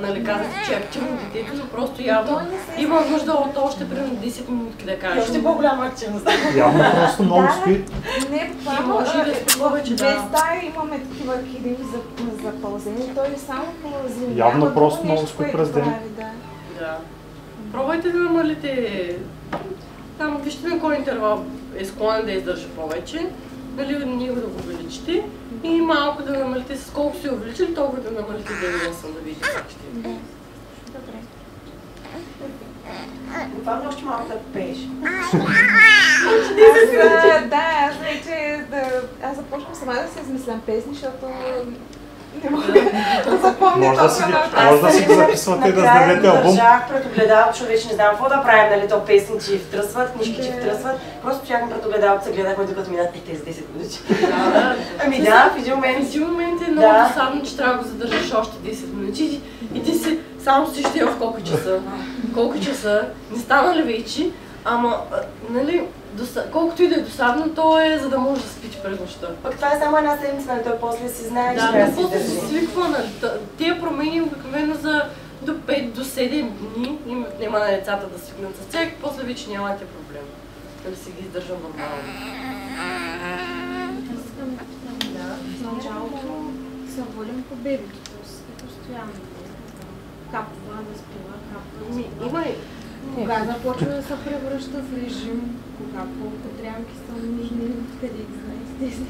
Нали казахте, че е активно детето, но просто явно има нужда от още примерно 10 минутки да кажем. Още по-голяма активност. Явно просто много спи. Не, буквално без стая имаме такива килими за пълзени, той е само пълзени. Явно просто много спи през ден. Да. Пробвайте да намалите. Само вижте на кой интервал е склонен да издържа повече. Нали, ние да го увеличите и малко да намалите, с колко сте увеличили, толкова да намалите дневния сън, да видите как ще е. Добре. Буквално още малко да пееш. Да, аз вече аз започвам сама да се измислям песни, защото не мога да запомня Може да си ги записвате и да сдадете албум. Държах пред огледалото, защото вече не знам какво да правим, нали, то песни, че втръсват, книжки, че втръсват. Просто стояхме пред огледалото, се гледахме докато минат тези 10 минути. Ами да, в един момент е много досадно, че трябва да го задържаш още 10 минути и ти си само си ще в колко часа. Колко часа, не стана ли вече, ама, нали, колкото и да е досадно, то е за да можеш да спиш през нощта. Пък това е само една седмица, нали, той после си знае, че да, трябва да си после се свиква, нали, тия промени обикновено за до 5 до 7 дни има на децата да свикнат с тях, после вече нямате проблем. Да си ги издържа нормално. В началото се водим по бебето, постоянно. Капва, да спива, капва. Има и. Кога започва да се превръща в режим, кога колко трянки са нужни, къде ги знаеш тези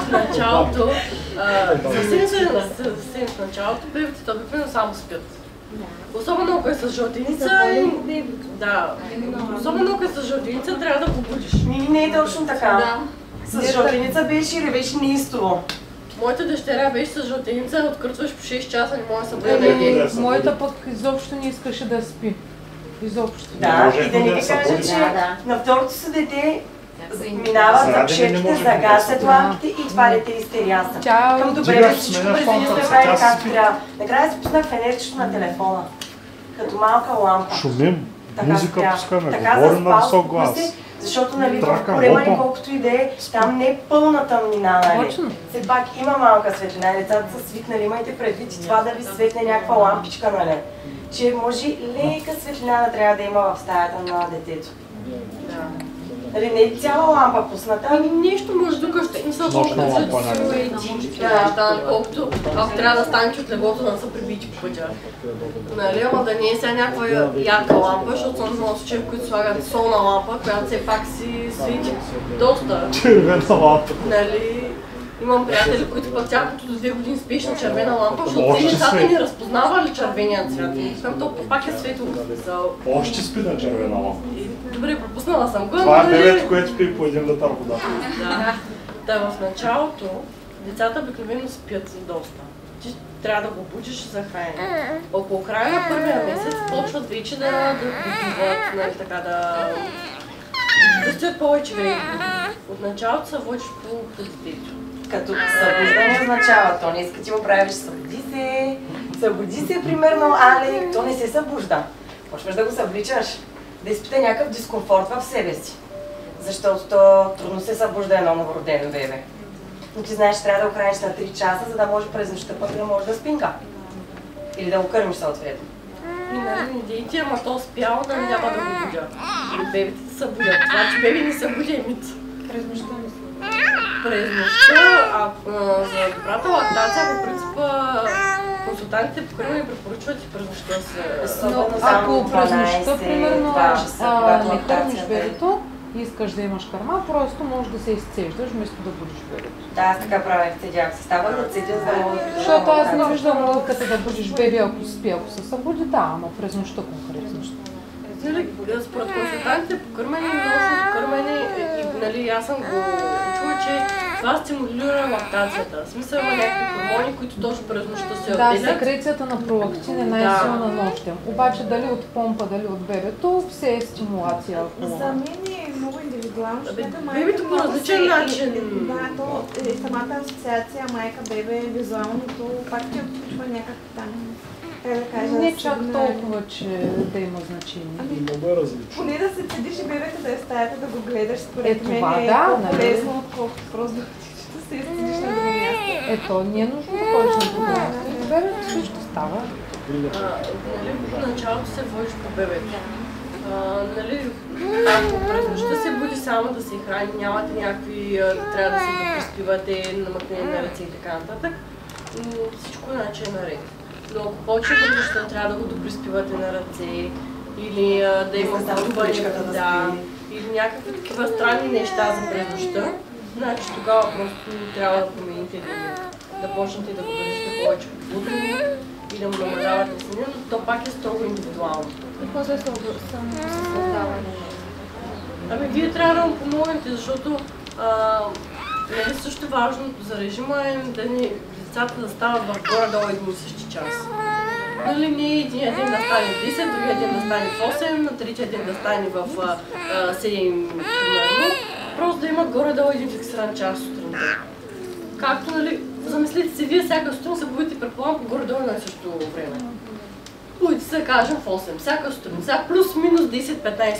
В началото, съвсем в началото, бебетата обикновено само спят. Особено ако е с жълтеница да, особено ако е с жълтеница, трябва да го будиш. Не е точно така. С жълтеница беше и ревеше неистово. Моята дъщеря беше с жълтеница, откъртваш по 6 часа, не може да се бъде да иде. Моята пък изобщо не искаше да спи. Изобщо. Да, и да не ви кажа, че на второто си дете минават запшепките, загасят лампите и това дете изтеряса. Към добре, всичко през деня сме правили както трябва. Накрая си пуснах фенерчето на телефона, като малка лампа. Шумим, музика пускаме, така говорим на висок глас. Защото нали в корема ни колкото и да е, там не е пълна тъмнина, нали? Все пак има малка светлина, децата са свикнали, имайте предвид и това да ви светне някаква лампичка, нали? Че може лека светлина да трябва да има в стаята на детето. Нали, не е цяла лампа пусната. Ами нещо може тук ще не са колкото ако трябва да станеш от леглото да не са прибити по пътя. Нали, ама да не е сега някаква ярка лампа, защото съм много случаи, в които слагат солна лампа, която все пак си свети доста. Червена лампа. Нали, Имам приятели, които пък тяхното до 2 години спешна червена лампа, защото децата не разпознавали червения цвят. Към то пак е светло. Още спи на червена лампа. Добре, пропуснала съм го. Това е бебето, което пие по 1 литър вода. Да, в началото децата обикновено спят доста. Ти трябва да го будиш за хранене. Около края на първия месец почват вече да готуват, нали така да стоят повече време. От началото се водиш по детето. Като събуждане означава, то не иска ти му правиш събуди се, примерно, али, то не се събужда. Почваш да го събличаш, да изпита някакъв дискомфорт в себе си. Защото то трудно се събужда едно новородено бебе. Но ти знаеш, трябва да го храниш на 3 часа, за да може през нощта пък да може да спинка. Или да го кърмиш съответно. И нали не дейте, ама то спял, да няма да го будя. Бебите се събудят. Значи беби не събудя и мит. През нощта не се. През нощта, за добрата лактация, по принцип, консултантите по хранене препоръчват и през нощта се. Но ако през нощта, примерно, не кърмиш бебето, искаш да имаш кърма, просто можеш да се изцеждаш вместо да будиш бебето. Да, аз така правя, цедях се. Ставам да цедя, за да мога да придържам. Защото аз не виждам логиката да будиш бебе, ако спи, ако се събуди, да, ама през нощта конкретно. Според консултантите по кърмене и нощното кърмене, нали, аз съм го чула, че това стимулира лактацията. В смисъл има някакви хормони, които точно през нощта се отделят. Да, секрецията на пролактин е най-силна нощем. Обаче дали от помпа, дали от бебето, все е стимулация. За мен е много индивидуално, защото бебето по различен начин. Да, то самата асоциация майка-бебе, визуалното, пак ти отключва някакъв там. Не чак толкова, че да има значение. Много е различно. Поне да се седиш и бебето да е в стаята, да го гледаш, според мен това, е по-полезно, отколкото просто да се седиш на друго място. Ето, не е нужно да ходиш на друго място. Бебето също става. В началото се водиш по бебето. Ако през нощта се буди само да се храни, нямате някакви, трябва да се допреспивате, намъкнени на ръце и така нататък, всичко иначе е наред. Но ако почне през нощта, трябва да го допреспивате на ръце или да има бутваничката да спи. или някакви такива странни неща за през нощта, значи тогава просто трябва да промените да почнете да го държите повече будно и да му намалявате съня, но то пак е строго индивидуално. Какво се създава? Ами вие трябва да му помогнете, защото също важното за режима е да децата да стават в горе-долу един и същи час. Нали, не един ден да стане в 10, другия ден да стане в 8, на третия ден да стане в 7, примерно. Просто да имат горе-долу един фиксиран час сутринта. Както, нали, замислите си, вие всяка сутрин се будете, предполагам, по горе-долу на същото време. Будете се, кажем, в 8, всяка сутрин. Сега плюс-минус 10-15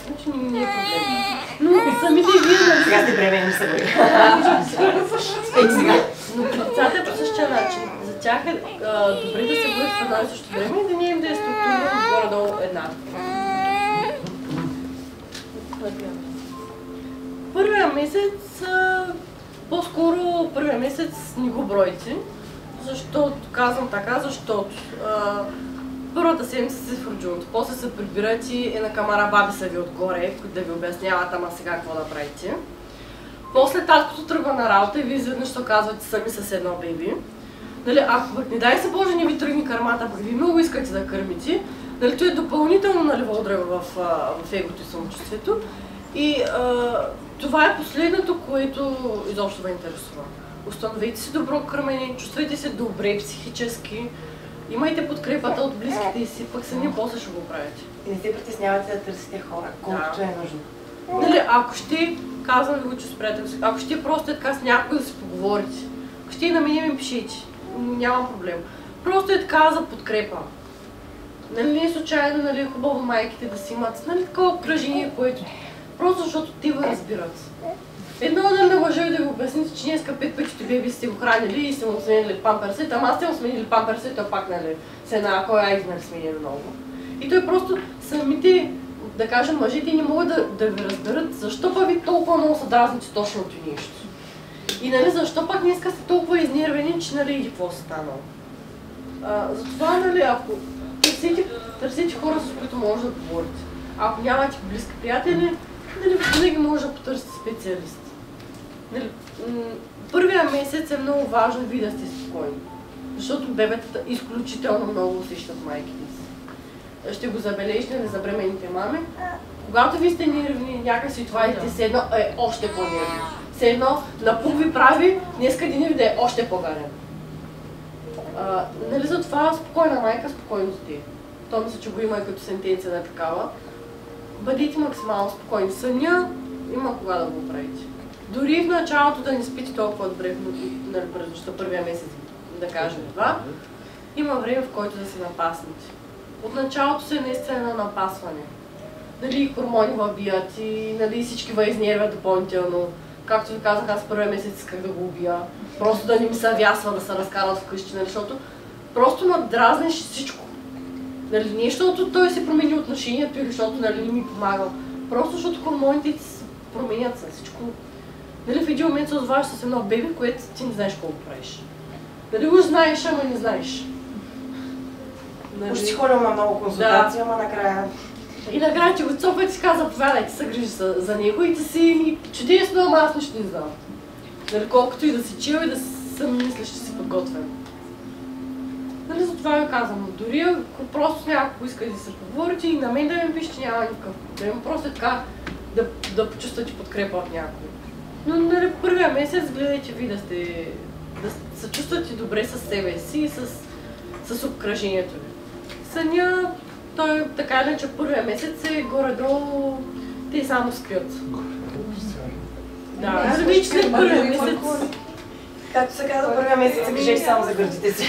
минути не е проблем. Но самите вие... Сега сте бременни се бъде. Но при децата е по същия начин. За тях е добре да се бъдат в едно и също време и да не им да е структурирано горе-долу еднакво. Първия месец, по-скоро първия месец не го бройте. Защото, казвам така, защото първата седмица се в роджуното, после се прибират и на камара баби са ви отгоре, които да ви обясняват, ама сега какво да правите. После таткото тръгва на работа и вие изведнъж се оказвате сами с едно беби. Нали, ако не дай се Боже не ви тръгне кърмата, пък ви много искате да кърмите, нали, то е допълнително наливо отрева в егото и самочувствието. И това е последното, което изобщо ви интересува. Установете си добро кърмене, чувствайте се добре психически, имайте подкрепата от близките си, пък сами после ще го правите. И не се притеснявате да търсите хора, колкото е нужно. Нали, ако ще, казвам ви го, че с приятел си, ако ще просто е така с някой да си поговорите, ако ще и на мене ми пишете, нямам проблем. Просто е така за подкрепа. Нали, не е случайно, нали, хубаво майките да си имат, нали, такова обкръжение, което просто защото те го разбират. Едно да не лъжа и да ви обясните, че днеска 5 пъти беби сте го хранили и сте му сменили памперсите, ама аз сте му сменили памперсите, а пак, нали, се една кой айзнах сменили много. И той просто самите, да кажем, мъжите не могат да ви разберат защо пък ви толкова много са дразните точно от нещо. И нали, защо пак днеска сте толкова изнервени, че нали иди какво се станало. Затова, нали, ако търсите хора, с които може да говорите. Ако нямате близки приятели, нали, винаги може да потърсите специалист. Първия месец е много важно ви да сте спокойни, защото бебетата изключително много усещат майките си. Ще го забележите на забременните мами. Когато ви сте нервни, някакси това дете все едно е още по-нервно. Все едно напук ви прави, днеска деня ви да е още по-гаден. Нали затова спокойна майка, спокойно дете. То мисля, че го има и като сентенция на такава. Бъдете максимално спокойни. Съня има кога да го правите. Дори в началото да не спите толкова добре, нали, през нощта, първия месец, да кажем това, има време, в който да се напаснете. От началото се наистина на напасване. Дали хормони въбият и нали, всички ва изнервят допълнително. Както ви казах, аз първия месец исках да го убия. Просто да не ми се авясва да се разкарат вкъщи, нали, защото просто надразнеш всичко. Нали, не защото той се промени отношението или защото нали, не ми помага. Просто защото хормоните се променят с всичко. Нали, в един момент се озваваш с едно бебе, което ти не знаеш колко правиш. Дали го знаеш, ама не знаеш. Нали... Ще си ходим на много консултации, ама накрая... И накрая ти го цопа и ти казва, заповядай, ти се грижи за него и ти си чудесно, ама аз нищо не знам. Нали, колкото и да си чил и да съм мислиш, че си подготвен. Нали, затова ви казвам, дори ако просто някой иска да се поговорите и на мен да ми пишете, няма никакъв проблем. Просто е така да почувствате подкрепа от някой. Но нали, първия месец гледайте ви да се чувствате добре с себе си и с обкръжението ви. Съня, той така или че първия месец е горе-долу, те само спят. Да, виж след първия месец. Както се казва, първия месец се грижеш само за гърдите си.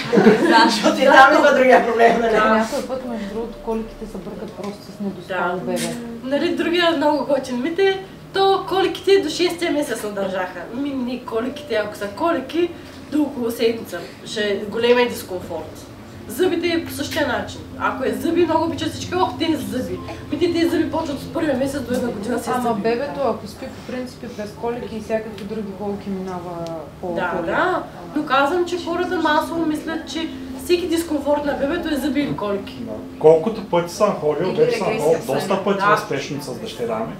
Защото и там има другия проблем, нали? Някой път, между другото, коликите се бъркат просто с недоспало бебе. Нали, другия много готин мит е, то коликите до 6-тия месец надържаха. Не коликите, ако са колики, до около седмица. Ще е големия дискомфорт. Зъбите е по същия начин. Ако е зъби, много обичат всички, те зъби. Тези зъби почват от първия месец до една година си Ама зъби. бебето, ако спи по принципи през колики и всякакви други колки минава по-колик. Да, но казвам, че хората масово мислят, че всеки дискомфорт на бебето е зъби или колики. Колкото пъти съм ходил, вече съм ходил доста пъти в спешност с дъщеря ми.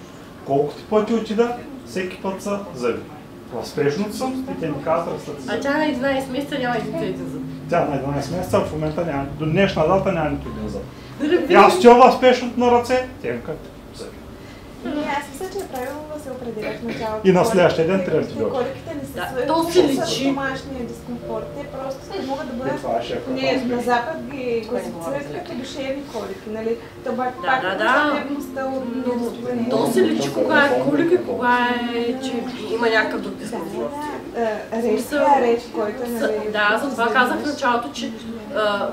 Колкото пъти отида, всеки път са зъби. В спешност съм и те ми казват след зъби. А тя на 11 месеца няма един зъб. Тя на 11 месеца в момента няма, до днешна дата няма нито един зъб. И аз стоя в спешност на ръце, те ми казват зъби. Аз мисля, че е правилно да се определят в началото. И на следващия ден трябва да ти дойдеш. Коликите не са свързани с домашния дискомфорт. Те просто могат да бъдат... На запад ги класифицират като душевни колики, нали? Това пак потребността от... То се личи кога е колик и кога е, че има някакъв друг дискомфорт. Реч, който е, нали... Да, затова казах в началото, че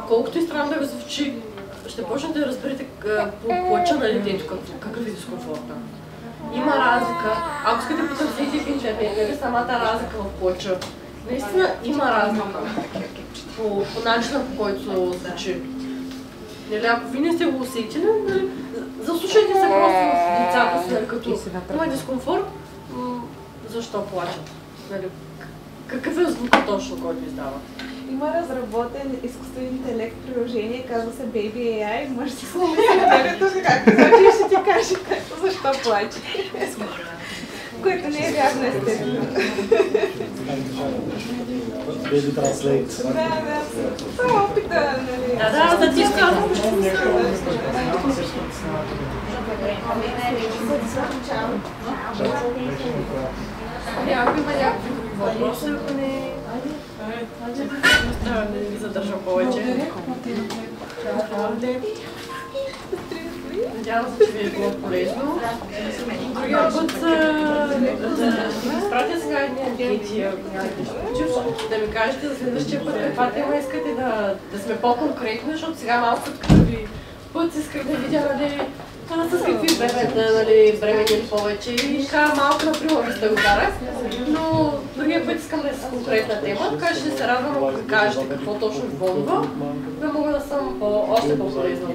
колкото и странно да ви звучи, ще почнете да разберете по плача на детето какъв е дискомфорта. Има разлика. Ако искате потърсите в интернет, нали самата разлика в плача. Наистина има разлика по начина, по който звучи. Нали, ако ви не сте го усетили, нали, заслушайте се просто в децата си, нали, като има дискомфорт, защо плачат? Нали, какъв е звука точно, който издава? Има разработен изкуствен интелект приложение, казва се Baby AI, може да си сломиш бебето, както звучи, ще ти каже защо плаче. Което не е вярно естествено. Baby Translate. Да, това опита, нали? Да, за ти казвам. Ако има някакви въпроси, ако не... Да ви задържам повече. Надявам се, че ви е било полезно. Другия път да изпратя сега едни анкети, ако нямате да ми кажете за следващия път каква тема искате да сме по-конкретни, защото сега малко като ви път исках да видя, нали, с какви бебета, нали, бремени повече и така малко например сте го карах, но другия път искам да е с конкретна тема, така ще се радвам, ако ви кажете какво точно ви вълнува, да мога да съм още по-полезна.